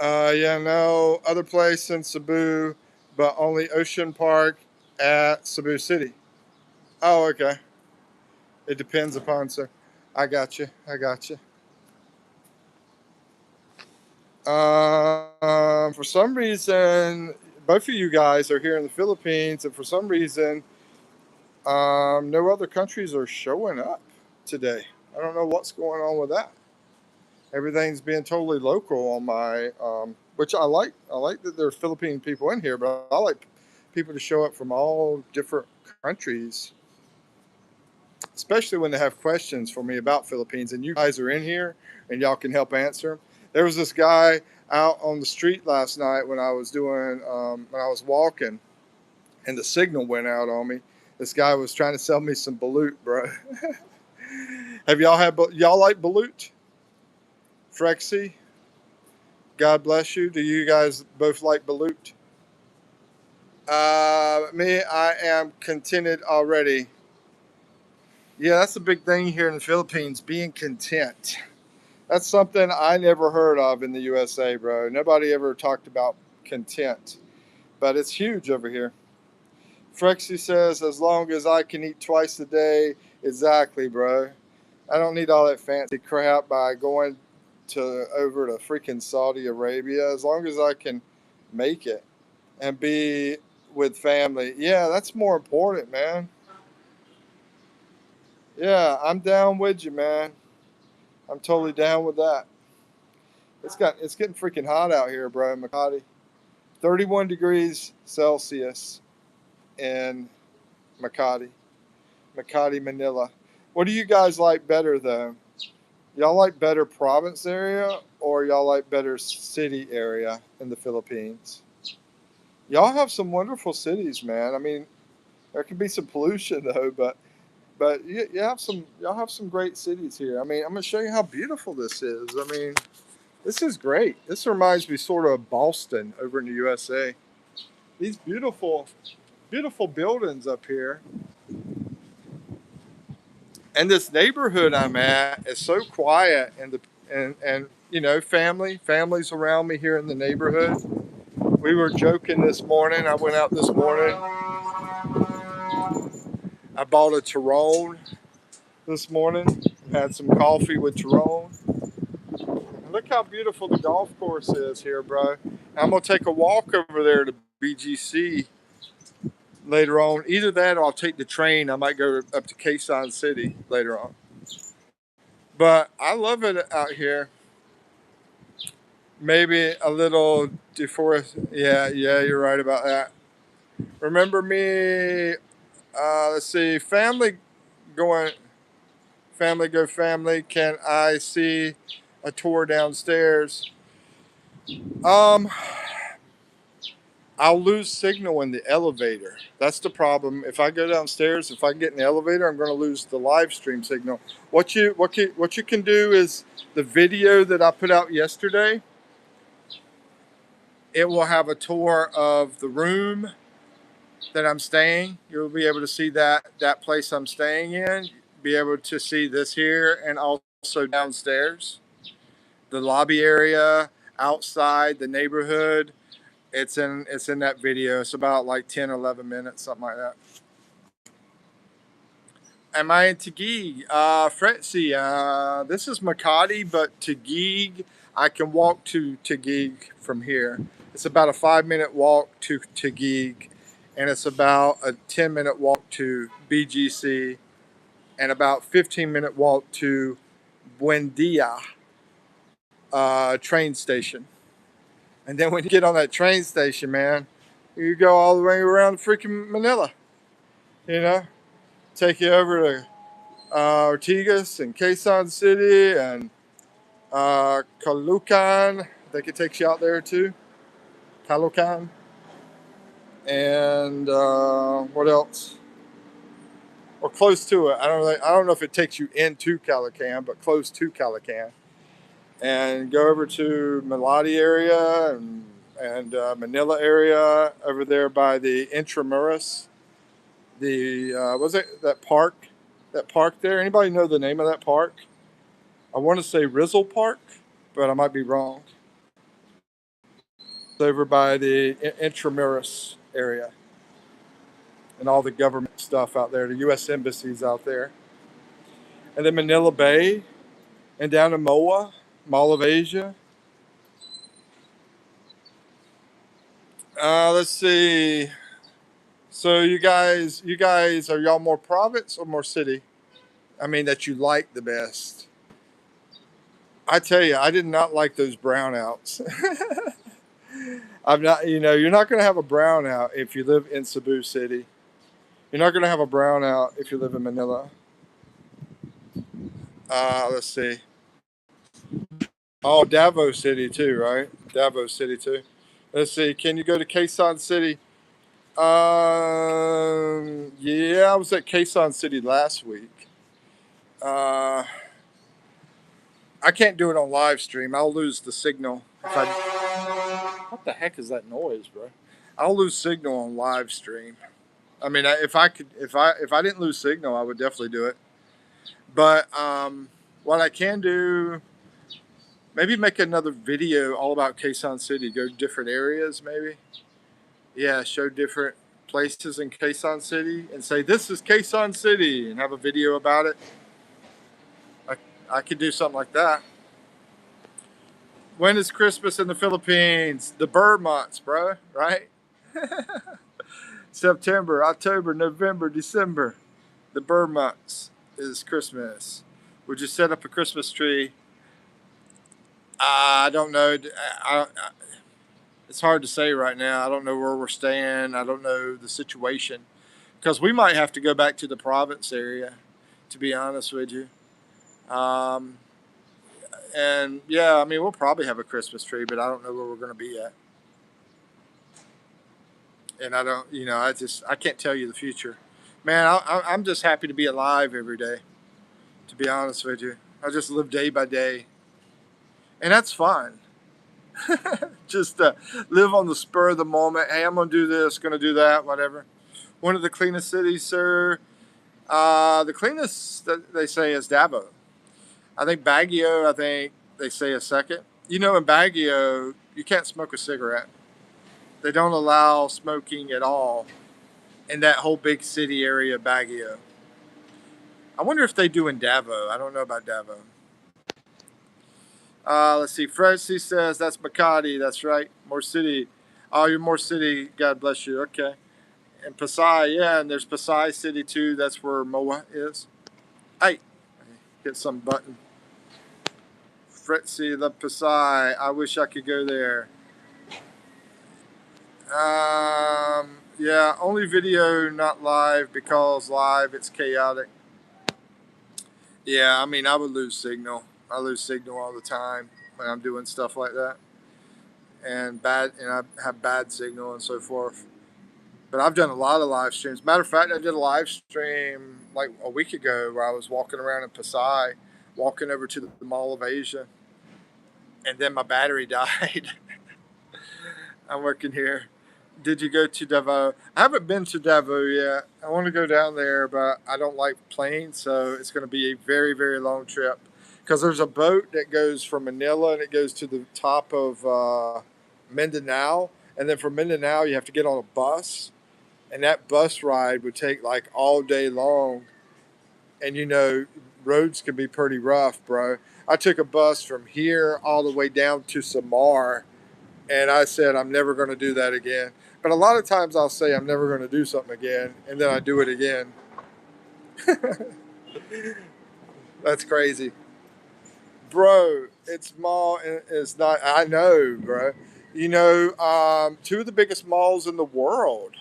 Yeah, no, other place in Cebu, but only Ocean Park at Cebu City. Oh, okay. It depends upon, sir. I got you. I got you. For some reason, both of you guys are here in the Philippines, and for some reason, no other countries are showing up today. I don't know what's going on with that. Everything's being totally local on my, which I like. I like that there are Philippine people in here, but I like people to show up from all different countries, especially when they have questions for me about Philippines. And you guys are in here, and y'all can help answer them. There was this guy out on the street last night when I was when I was walking, and the signal went out on me. This guy was trying to sell me some balut, bro. Have y'all like balut? Frexy, God bless you. Do you guys both like balut? Me, I am contented already. Yeah, that's a big thing here in the Philippines, being content. That's something I never heard of in the USA, bro. Nobody ever talked about content, but it's huge over here. Frexy says, as long as I can eat twice a day, exactly, bro. I don't need all that fancy crap by going to over to freaking Saudi Arabia. As long as I can make it and be with family, yeah, that's more important, man. Yeah, I'm down with you, man. I'm totally down with that. It's getting freaking hot out here, bro, Makati. 31 degrees Celsius in Makati, Manila. What do you guys like better though? Y'all like better province area or y'all like better city area in the Philippines? Y'all have some wonderful cities, man. I mean, there can be some pollution though, but y'all have some great cities here. I mean, I'm gonna show you how beautiful this is. I mean, this is great. This reminds me sort of Boston over in the USA. These beautiful buildings up here. And this neighborhood I'm at is so quiet and you know, families around me here in the neighborhood. We were joking this morning. I went out this morning. I bought a Tyrone this morning. Had some coffee with Tyrone. And look how beautiful the golf course is here, bro. I'm gonna take a walk over there to BGC later on. Either that or I'll take the train. I might go up to Quezon City later on. But I love it out here. Maybe a little deforest. Yeah, yeah, you're right about that. Remember me? Let's see. Going. Family go family. Can I see a tour downstairs? Um, I'll lose signal in the elevator. That's the problem. If I go downstairs, if I get in the elevator, I'm going to lose the live stream signal. What you can do is the video that I put out yesterday. It will have a tour of the room that I'm staying. You'll be able to see that place I'm staying in. Be able to see this here and also downstairs, the lobby area, outside, the neighborhood. It's in that video. It's about like 10, 11 minutes, something like that. Am I in Taguig? Fretzy, this is Makati, but Taguig, I can walk to Taguig from here. It's about a 5-minute walk to Taguig, and it's about a 10-minute walk to BGC. and about 15-minute walk to Buendia train station. And then when you get on that train station, man, you go all the way around freaking Manila. You know, take you over to Ortigas and Quezon City and Caloocan. I think it takes you out there too. Caloocan. And what else? Or close to it. I don't know if it takes you into Caloocan, but close to Caloocan. And go over to Malati area and Manila area over there by the Intramuros. The was it that park? That park there. Anybody know the name of that park? I want to say Rizzle Park, but I might be wrong. It's over by the Intramuros area and all the government stuff out there, the U.S. embassies out there. And then Manila Bay and down to MOA, Mall of Asia. Let's see. So you guys, are y'all more province or more city? I mean, that you like the best. I tell you, I did not like those brownouts. I'm not, you're not going to have a brownout if you live in Cebu City. You're not going to have a brownout if you live in Manila. Let's see. Oh, Davao City too, right? Davao City too. Let's see. Can you go to Quezon City? Yeah, I was at Quezon City last week. I can't do it on live stream. I'll lose the signal. What the heck is that noise, bro? I'll lose signal on live stream. I mean, if I didn't lose signal, I would definitely do it. But what I can do, maybe make another video all about Quezon City. Go to different areas, maybe. Yeah, show different places in Quezon City and say this is Quezon City and have a video about it. I could do something like that. When is Christmas in the Philippines? The bird months, bro. Right? September, October, November, December. The bird months is Christmas. Would you set up a Christmas tree? I don't know. It's hard to say right now. I don't know where we're staying. I don't know the situation. Because we might have to go back to the province area, to be honest with you. And yeah, I mean, we'll probably have a Christmas tree, but I don't know where we're going to be at. And I don't, I can't tell you the future. Man, I'm just happy to be alive every day, to be honest with you. I just live day by day. And that's fine. Just live on the spur of the moment. Hey, I'm going to do this, going to do that, whatever. One of the cleanest cities, sir. The cleanest, they say, is Davao. I think Baguio, they say is second. In Baguio, you can't smoke a cigarette. They don't allow smoking at all in that whole big city area of Baguio. I wonder if they do in Davao. I don't know about Davao. Let's see. Freshie says that's Makati. That's right. More city. Oh, you're more city. God bless you. Okay. And Pasay, yeah, and there's Pasay City too. That's where MOA is. Hey, hit some button. Fritzy, the Pasay. I wish I could go there. Yeah, only video, not live, because live it's chaotic. Yeah, I mean, I would lose signal. I lose signal all the time when I'm doing stuff like that, and I have bad signal and so forth. But I've done a lot of live streams. Matter of fact, I did a live stream like a week ago where I was walking around in Pasay, walking over to the Mall of Asia, and then my battery died. I'm working here. Did you go to Davao? I haven't been to Davao yet. I want to go down there, but I don't like planes, so it's going to be a very, very long trip. Because there's a boat that goes from Manila and it goes to the top of Mindanao. And then from Mindanao, you have to get on a bus. And that bus ride would take like all day long. And roads can be pretty rough, bro. I took a bus from here all the way down to Samar. And I said, I'm never going to do that again. But a lot of times I'll say I'm never going to do something again. And then I do it again. That's crazy. Bro, it's small and it's not. I know, bro. You know, two of the biggest malls in the world.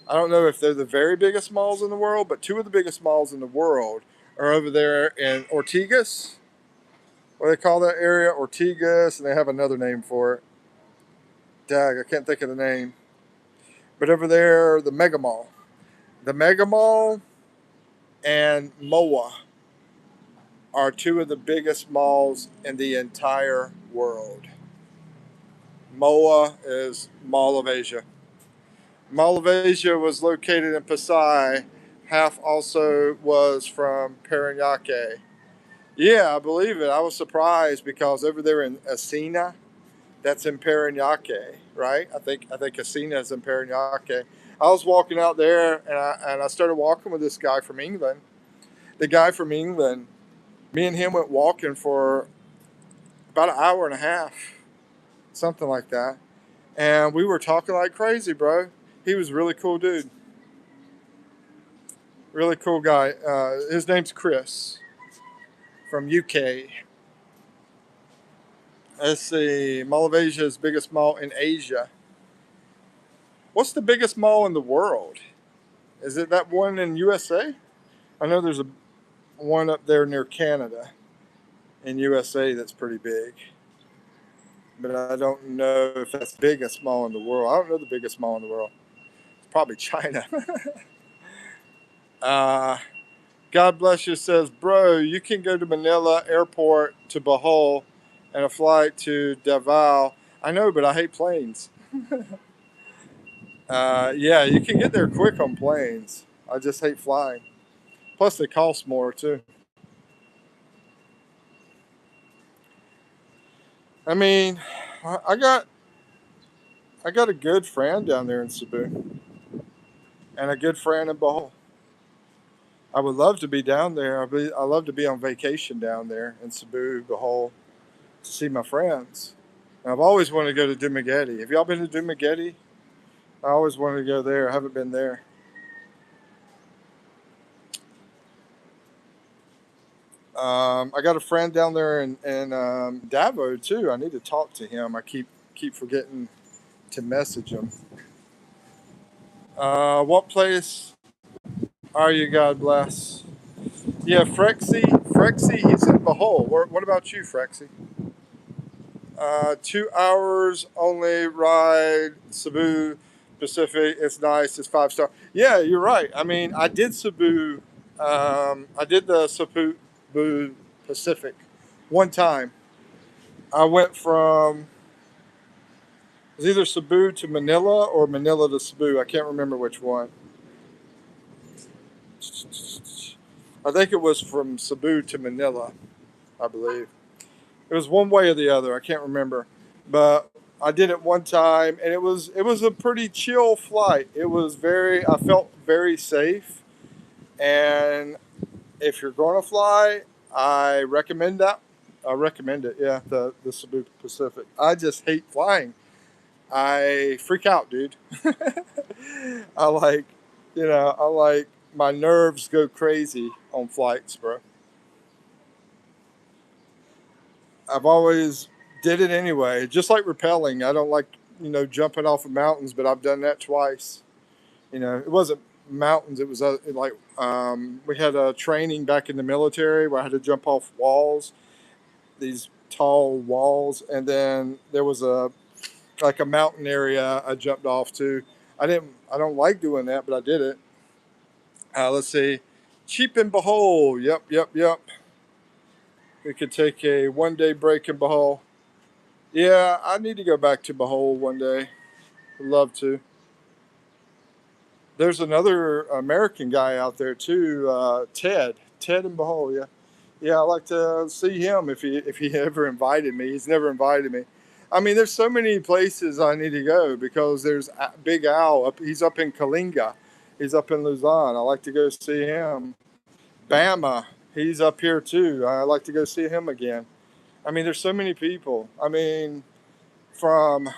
I don't know if they're the very biggest malls in the world, but two of the biggest malls in the world are over there in Ortigas. What do they call that area? Ortigas, and they have another name for it. Dag, I can't think of the name. But over there, the Mega Mall. The Mega Mall and MOA are two of the biggest malls in the entire world. MOA is Mall of Asia. Mall of Asia was located in Pasai. Half also was from Parañaque. Yeah, I believe it. I was surprised because over there in Asina, that's in Parañaque, right? I think Asina is in Parañaque. I was walking out there and I started walking with this guy from England. The guy from England, me and him went walking for about an hour and a half, something like that. And we were talking like crazy, bro. He was a really cool dude. Really cool guy. His name's Chris from UK. Let's see. Mall of Asia is biggest mall in Asia. What's the biggest mall in the world? Is it that one in USA? I know there's a one up there near Canada in USA that's pretty big. But I don't know if that's the biggest mall in the world. I don't know the biggest mall in the world. It's probably China. uh, God bless you says, bro, you can go to Manila Airport to Bohol and a flight to Davao. I know, but I hate planes. Yeah, you can get there quick on planes. I just hate flying. Plus, they cost more too. I mean, I got I got a good friend down there in Cebu and a good friend in Bohol. I would love to be down there. I love to be on vacation down there in Cebu, Bohol, to see my friends. And I've always wanted to go to Dumaguete. Have y'all been to Dumaguete? I always wanted to go there. I haven't been there. I got a friend down there in Davao too. I need to talk to him. I keep forgetting to message him. What place are you? God bless. Yeah, Frexy, he's in Bohol. What about you, Frexy? 2 hours only ride Cebu Pacific. It's nice. It's 5 star. Yeah, you're right. I mean, I did Cebu. I did the Cebu Pacific one time. I went from it was either Cebu to Manila or Manila to Cebu. I can't remember which one. I think it was from Cebu to Manila. I believe it was one way or the other. I can't remember, but I did it one time, and it was a pretty chill flight. It was very. I felt very safe, and if you're going to fly, I recommend that. I recommend it. Yeah, the Cebu Pacific. I just hate flying. I freak out, dude. I like, I like my nerves go crazy on flights, bro. I've always did it anyway. Just like rappelling, I don't like jumping off of mountains, but I've done that twice. It wasn't mountains. It was like we had a training back in the military where I had to jump off walls, these tall walls, and then there was a like a mountain area I jumped off to. I don't like doing that, but I did it. Let's see, cheap in Bohol. Yep, yep, yep. We could take a 1 day break in Bohol. Yeah, I need to go back to Bohol one day. Would love to. There's another American guy out there too, Ted. Ted in Bohol. Yeah, yeah. I'd like to see him if he ever invited me. He's never invited me. I mean, there's so many places I need to go because there's Big Al. He's up in Kalinga. He's up in Luzon. I like to go see him. Bama. He's up here too. I like to go see him again. I mean, there's so many people. I mean, from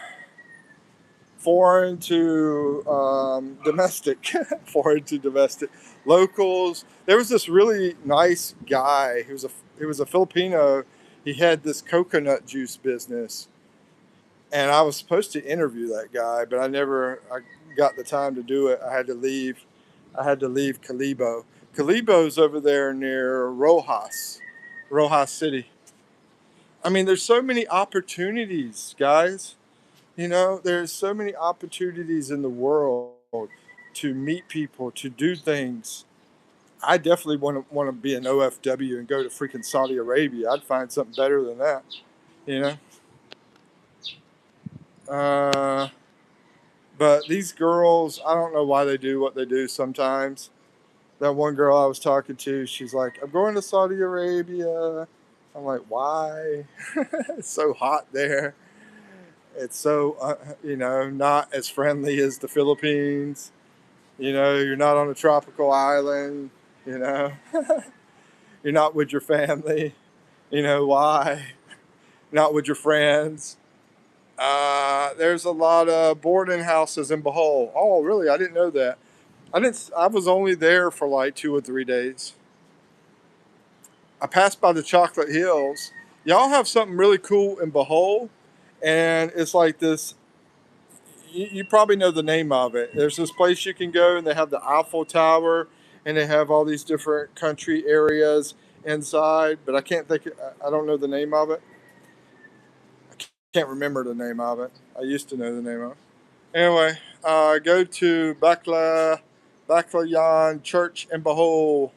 foreign to domestic, foreign to domestic, locals. There was this really nice guy. He was a Filipino. He had this coconut juice business, and I was supposed to interview that guy, but I got the time to do it. I had to leave. I had to leave Calibo. Calibo's over there near Rojas City. I mean, there's so many opportunities, guys. There's so many opportunities in the world to meet people, to do things. I definitely want to be an OFW and go to freaking Saudi Arabia. I'd find something better than that, you know. Uh, but these girls, I don't know why they do what they do sometimes. That one girl I was talking to, she's like, "I'm going to Saudi Arabia." I'm like, "Why?" It's so hot there. It's so, not as friendly as the Philippines. You're not on a tropical island. You know, you're not with your family. You know why? Not with your friends. There's a lot of boarding houses in Bohol. Oh, really? I didn't know that. I didn't. I was only there for like 2 or 3 days. I passed by the Chocolate Hills. Y'all have something really cool in Bohol, and it's like this. You probably know the name of it. There's this place you can go, and they have the Eiffel Tower, and they have all these different country areas inside. But I can't think. I don't know the name of it. I can't remember the name of it. I used to know the name of it. Anyway, go to Baclayan Church in Bohol.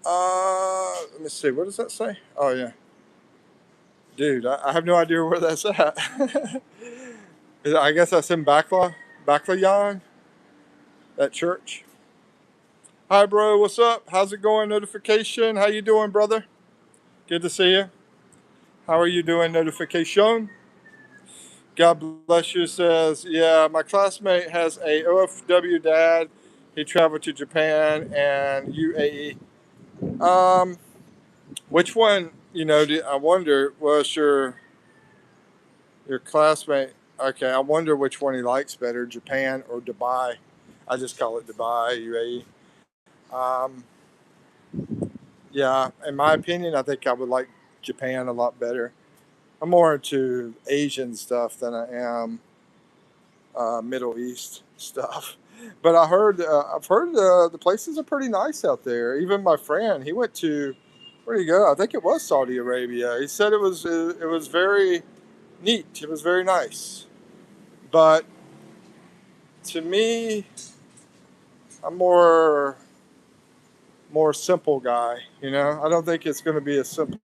Let me see. What does that say? Oh yeah, dude. I have no idea where that's at. I guess that's in Baclayan, that church. Hi, bro. What's up? How's it going? Notification. How you doing, brother? Good to see you. How are you doing? Notification. God bless you. Says, yeah, my classmate has a OFW dad. He traveled to Japan and UAE. Um, which one? I wonder. Was your classmate? Okay, I wonder which one he likes better, Japan or Dubai. I just call it Dubai, UAE. Yeah, in my opinion, I think I would like Japan a lot better. I'm more into Asian stuff than I am Middle East stuff. But I've heard the places are pretty nice out there. Even my friend, he went to, where did he go? I think it was Saudi Arabia. He said it was very neat. It was very nice. But to me, I'm more simple guy. I don't think it's going to be as simple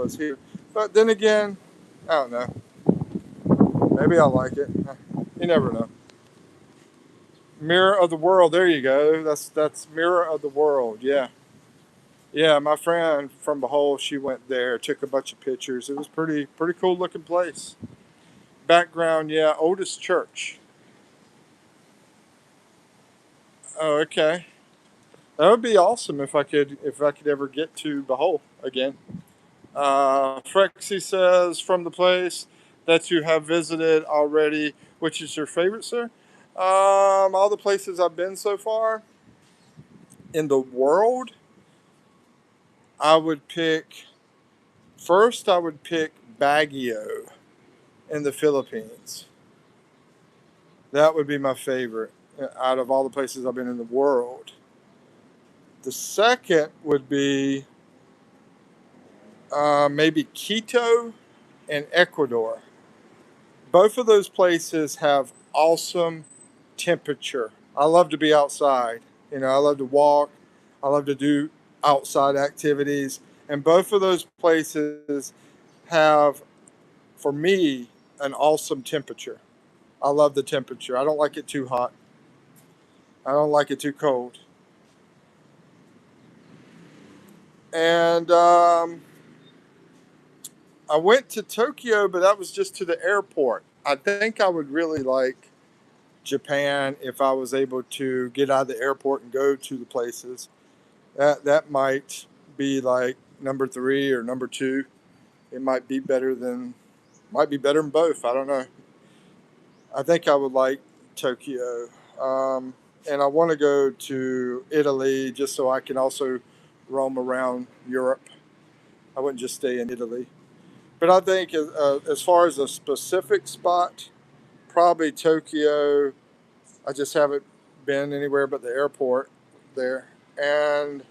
as here. But then again, I don't know. Maybe I like it. You never know. Mirror of the world. There you go. That's mirror of the world. Yeah, yeah. My friend from Bohol, she went there, took a bunch of pictures. It was pretty cool looking place. Background, yeah. Oldest church. Oh, okay. That would be awesome if I could ever get to Bohol again. Frexy says from the place that you have visited already, which is your favorite, sir? All the places I've been so far in the world, I would pick first. I would pick Baguio in the Philippines. That would be my favorite out of all the places I've been in the world. The second would be maybe Quito and Ecuador. Both of those places have awesome temperature. I love to be outside. I love to walk. I love to do outside activities. And both of those places have, for me, an awesome temperature. I love the temperature. I don't like it too hot. I don't like it too cold. And I went to Tokyo, but that was just to the airport. I think I would really like Japan if I was able to get out of the airport and go to the places. That might be like number three or number two. It might be better than both. I don't know. I think I would like Tokyo. And I want to go to Italy just so I can also roam around Europe. I wouldn't just stay in Italy. But I think as far as a specific spot, probably Tokyo. I just haven't been anywhere but the airport there. And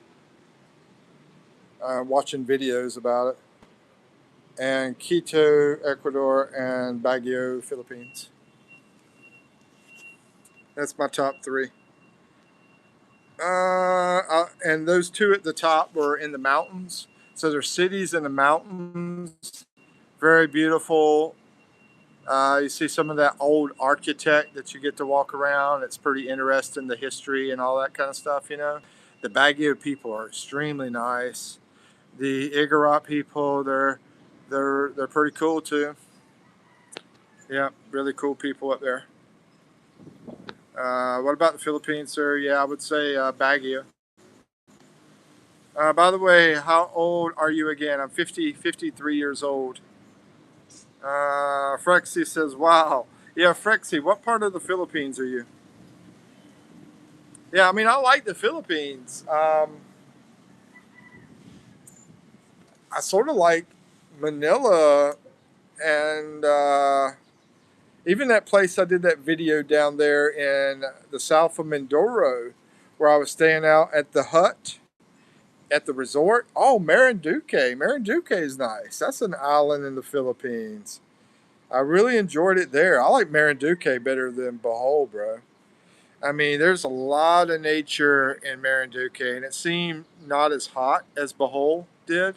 watching videos about it. And Quito, Ecuador, and Baguio, Philippines. That's my top three. And those two at the top were in the mountains. So they're cities in the mountains, very beautiful. You see some of that old architect that you get to walk around. It's pretty interesting, the history and all that kind of stuff, you know. The Baguio people are extremely nice. The Igorot people, they're pretty cool too. Yeah, really cool people up there. What about the Philippines, sir? Yeah, I would say Baguio. By the way, how old are you again? I'm 53 years old. Frexy says, wow. Yeah, Frexy, what part of the Philippines are you? Yeah, I mean, I like the Philippines. I sort of like Manila and even that place I did that video down there in the south of Mindoro where I was staying out at the hut at the resort. Oh, Marinduque. Marinduque is nice. That's an island in the Philippines. I really enjoyed it there. I like Marinduque better than Bohol, bro. I mean, there's a lot of nature in Marinduque, and it seemed not as hot as Bohol did.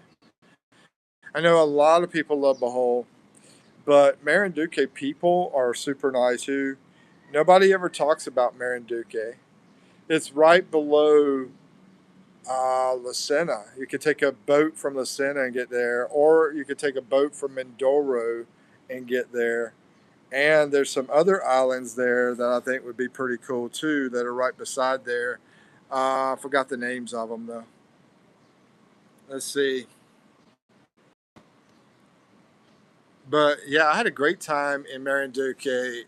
I know a lot of people love Bohol, but Marinduque people are super nice too. Nobody ever talks about Marinduque. It's right below La Sena. You could take a boat from La Sena and get there, or you could take a boat from Mindoro and get there. And there's some other islands there that I think would be pretty cool too that are right beside there. I forgot the names of them though. Let's see. But yeah, I had a great time in Marinduque. A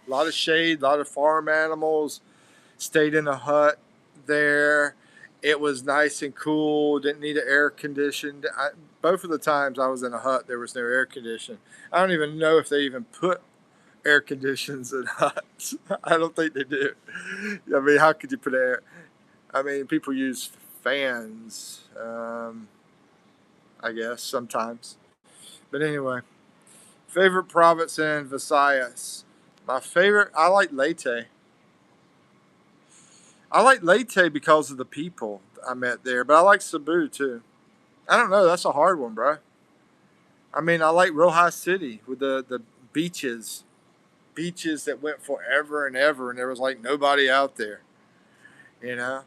lot of shade, a lot of farm animals. Stayed in a hut there. It was nice and cool. Didn't need an air conditioned. Both of the times I was in a hut, there was no air conditioning. I don't even know if they even put air conditions in huts. I don't think they do. I mean, how could you put air? I mean, people use fans, I guess, sometimes. But anyway, favorite province in Visayas. My favorite, I like Leyte. I like Leyte because of the people I met there, but I like Cebu too. I don't know, that's a hard one, bro. I mean, I like Rojas City with the beaches, beaches that went forever and ever, and there was like nobody out there, you know.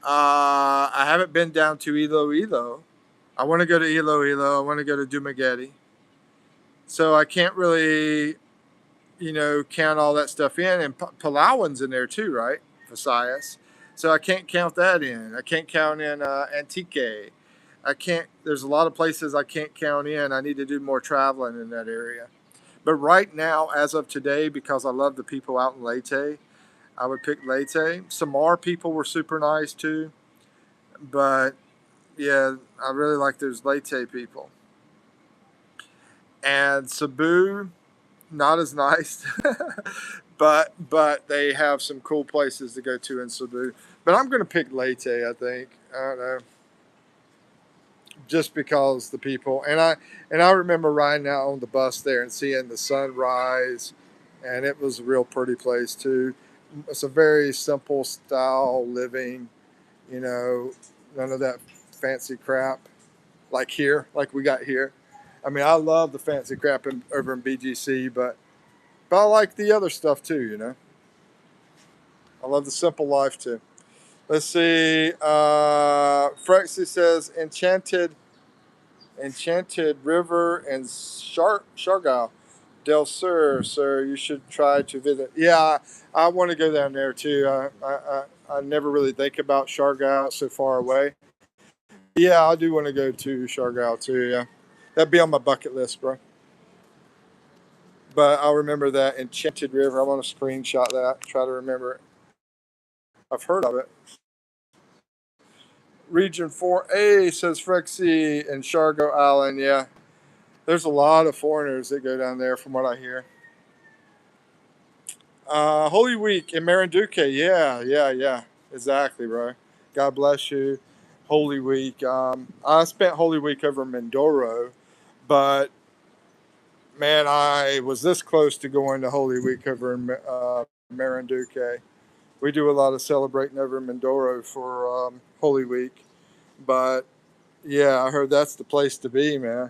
I haven't been down to Iloilo. I want to go to Iloilo. I want to go to Dumaguete. So I can't really, count all that stuff in. And Palawan's in there too, right? Visayas. So I can't count that in. I can't count in Antique. I can't. There's a lot of places I can't count in. I need to do more traveling in that area. But right now, as of today, because I love the people out in Leyte, I would pick Leyte. Samar people were super nice too. But yeah, I really like those Leyte people. And Cebu, not as nice, but they have some cool places to go to in Cebu. But I'm going to pick Leyte. I think I don't know, just because the people and I remember riding out on the bus there and seeing the sunrise, and it was a real pretty place too. It's a very simple style living, you know, none of that fancy crap like here, like we got here. I mean, I love the fancy crap over in BGC, but I like the other stuff too, you know. I love the simple life too. Let's see. Frexy says Enchanted River and Shargao Del Sur, sir. You should try to visit. Yeah, I want to go down there too. I never really think about Shargao so far away. Yeah, I do want to go to Shargao too. Yeah, that'd be on my bucket list, bro. But I'll remember that Enchanted River. I'm going to screenshot that. Try to remember it. I've heard of it. Region 4A says Frexie and Shargo Island. Yeah, there's a lot of foreigners that go down there, from what I hear. Holy Week in Marinduque. Yeah. Exactly, bro. God bless you. Holy Week. I spent Holy Week over in Mindoro, but man, I was this close to going to Holy Week over in Marinduque. We do a lot of celebrating over in Mindoro for Holy Week, but yeah, I heard that's the place to be, man.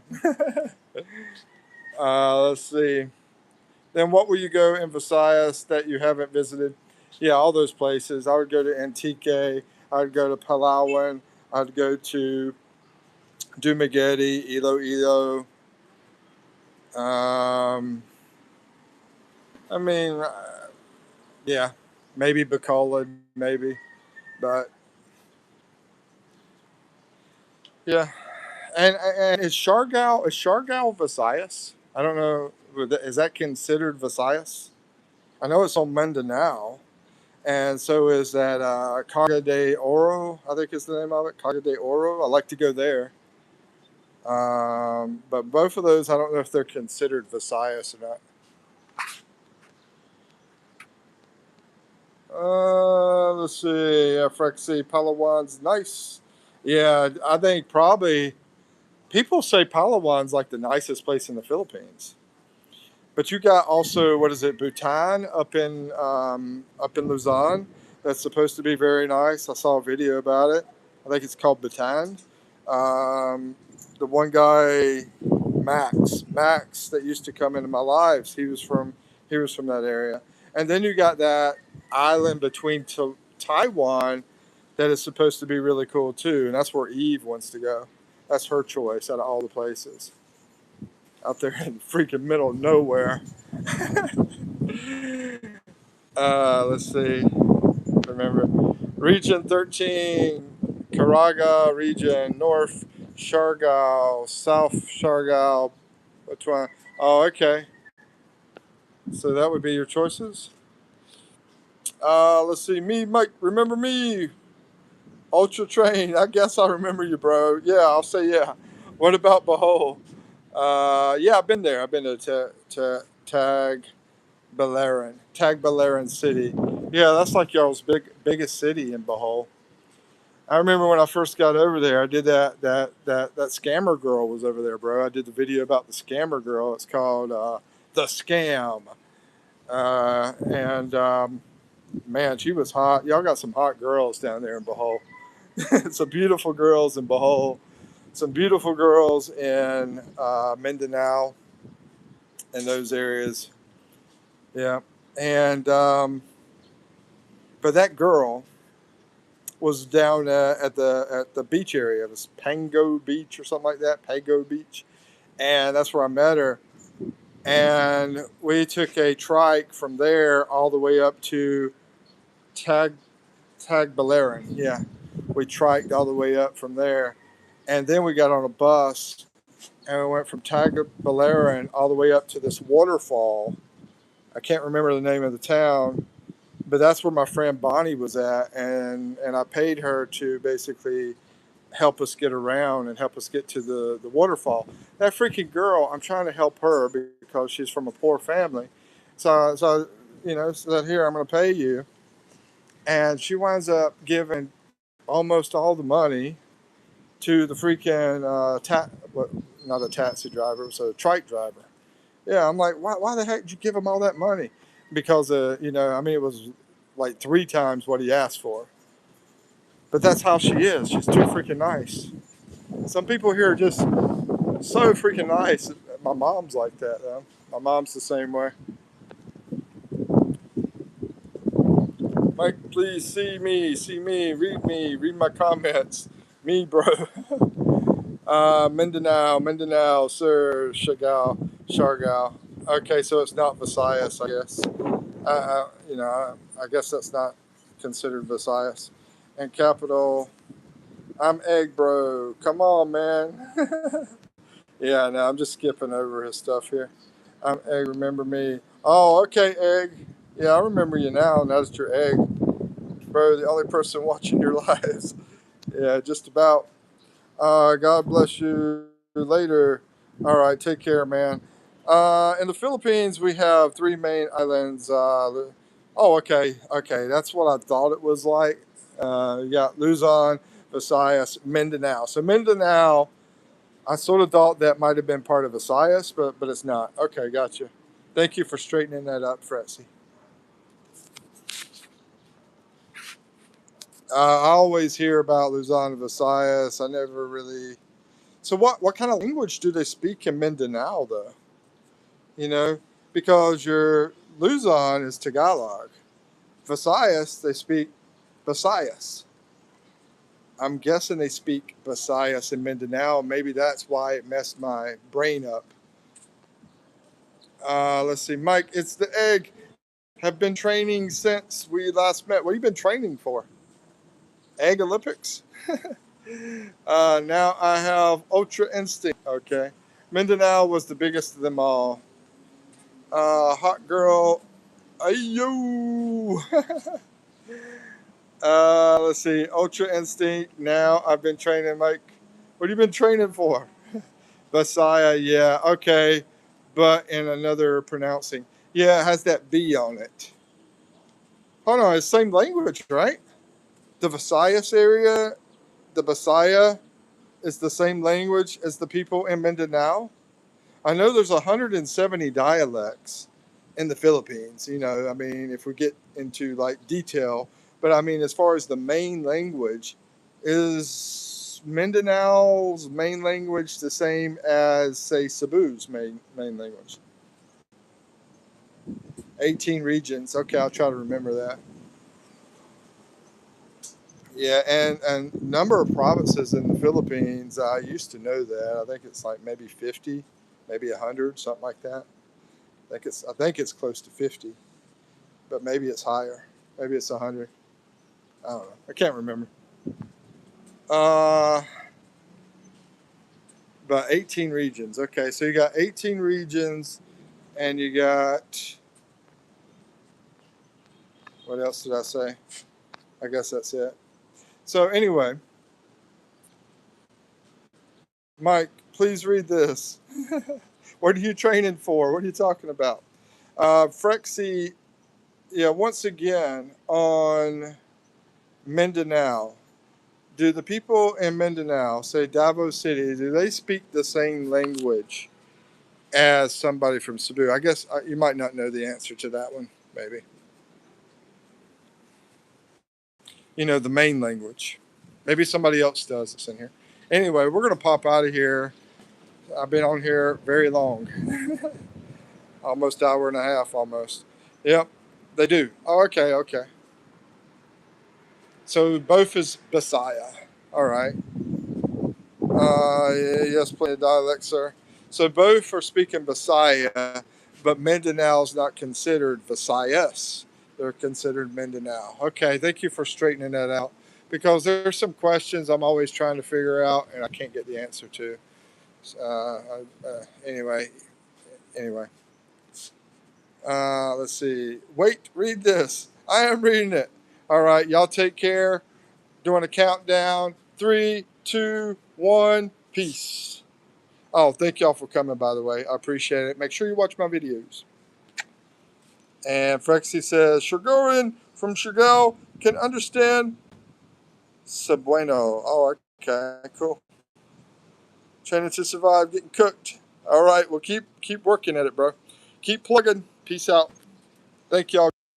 Let's see. Then what will you go in Visayas that you haven't visited? Yeah, all those places. I would go to Antique. I would go to Palawan. I'd go to Dumaguete, Iloilo. I mean, yeah, maybe Bacolod, maybe, but yeah. And is Siargao Visayas? I don't know. Is that considered Visayas? I know it's on Mindanao, and so is that Caga de Oro. I think is the name of it, Caga de Oro. I like to go there. But both of those, I don't know if they're considered Visayas or not. Let's see. Frexie Palawan's nice. Yeah, I think probably people say Palawan's like the nicest place in the Philippines. But you got also, what is it, Bhutan up in Luzon. That's supposed to be very nice. I saw a video about it. I think it's called Bhutan. Um, the one guy, Max, that used to come into my lives. He was from that area. And then you got that island between Taiwan that is supposed to be really cool too, and that's where Eve wants to go. That's her choice out of all the places out there in freaking middle of nowhere. Let's see. Remember, Region 13, Caraga Region, North Siargao, South Siargao. Which one? Oh, okay. So that would be your choices. Let's see. Me, Mike. Remember me? Ultra Train. I guess I remember you, bro. Yeah, I'll say yeah. What about Bohol? Yeah, I've been there. I've been to Tag Balearin City. Yeah, that's like y'all's biggest city in Bohol. I remember when I first got over there, I did that scammer girl was over there, bro. I did the video about the scammer girl. It's called The Scam. And man, she was hot. Y'all got some hot girls down there in Bohol. Some beautiful girls in Bohol. Some beautiful girls in Mindanao and those areas. Yeah. And but that girl was down at the beach area. It was Pango Beach or something like that, Pago Beach, and that's where I met her. And we took a trike from there all the way up to Tag Tagbilaran. Yeah, we triked all the way up from there, and then we got on a bus and we went from Tagbilaran all the way up to this waterfall. I can't remember the name of the town, but that's where my friend Bonnie was at, and I paid her to basically help us get around and help us get to the waterfall. That freaking girl, I'm trying to help her because she's from a poor family. So said, here, I'm going to pay you. And she winds up giving almost all the money to the freaking, not a taxi driver, it was a trike driver. Yeah, I'm like, why the heck did you give him all that money? Because, it was like 3 times what he asked for. But that's how she is. She's too freaking nice. Some people here are just so freaking nice. My mom's like that, though. My mom's the same way. Mike, please see me, read my comments. Me, bro. Mindanao, Sir Siargao. Okay, so it's not Visayas, I guess. I guess that's not considered Visayas. And capital, I'm Egg Bro. Come on, man. Yeah, no, I'm just skipping over his stuff here. I'm Egg. Remember me? Oh, okay, Egg. Yeah, I remember you now. Now that you're Egg, bro, the only person watching your lives. Yeah, just about. God bless you later. All right, take care, man. In the Philippines, we have three main islands. Oh, okay, okay, that's what I thought it was like. You got Luzon, Visayas, Mindanao. So Mindanao, I sort of thought that might have been part of Visayas, but it's not. Okay, gotcha. Thank you for straightening that up, Fretzy. I always hear about Luzon and Visayas. I never really. So what kind of language do they speak in Mindanao though? You know, because your Luzon is Tagalog. Visayas, they speak Visayas. I'm guessing they speak Visayas in Mindanao. Maybe that's why it messed my brain up. Let's see, Mike. It's the Egg. Have been training since we last met. What have you been training for? Egg Olympics. Now I have Ultra Instinct. Okay, Mindanao was the biggest of them all. Hot girl. Ayo. Let's see. Ultra Instinct. Now I've been training. Mike, what have you been training for? Messiah. Yeah. Okay. But in another pronouncing. Yeah, it has that B on it. Hold on. It's the same language, right? The Visayas area, the Bisaya is the same language as the people in Mindanao. I know there's 170 dialects in the Philippines. You know, I mean, if we get into like detail, but I mean, as far as the main language, is Mindanao's main language the same as, say, Cebu's main language? 18 regions. Okay, I'll try to remember that. Yeah, and number of provinces in the Philippines. I used to know that. I think it's like maybe 50, maybe 100, something like that. I think it's close to 50, but maybe it's higher. Maybe it's 100. I don't know. I can't remember. Uh, but 18 regions. Okay, so you got 18 regions, and you got what else did I say? I guess that's it. So anyway, Mike, please read this. What are you training for? What are you talking about? Frexy, yeah, once again on Mindanao. Do the people in Mindanao, say Davao City, do they speak the same language as somebody from Cebu? I guess you might not know the answer to that one, maybe. You know, the main language. Maybe somebody else does that's in here. Anyway, we're going to pop out of here. I've been on here very long. Almost hour and a half, almost. Yep, they do. Oh, okay, okay. So both is Bisaya. All right. Yes, plenty of dialects, sir. So both are speaking Bisaya, but Mindanao's not considered Visayas. They're considered Mindanao. Okay, thank you for straightening that out because there's some questions I'm always trying to figure out and I can't get the answer to. Anyway, anyway. Let's see. Wait, read this. I am reading it. All right, y'all take care. Doing a countdown. 3, 2, 1. Peace. Oh, thank y'all for coming, by the way. I appreciate it. Make sure you watch my videos. And Frexy says, Shergorin from Shergo can understand Cebueno. Oh, okay, cool. Training to survive, getting cooked. All right, well, keep working at it, bro. Keep plugging. Peace out. Thank y'all.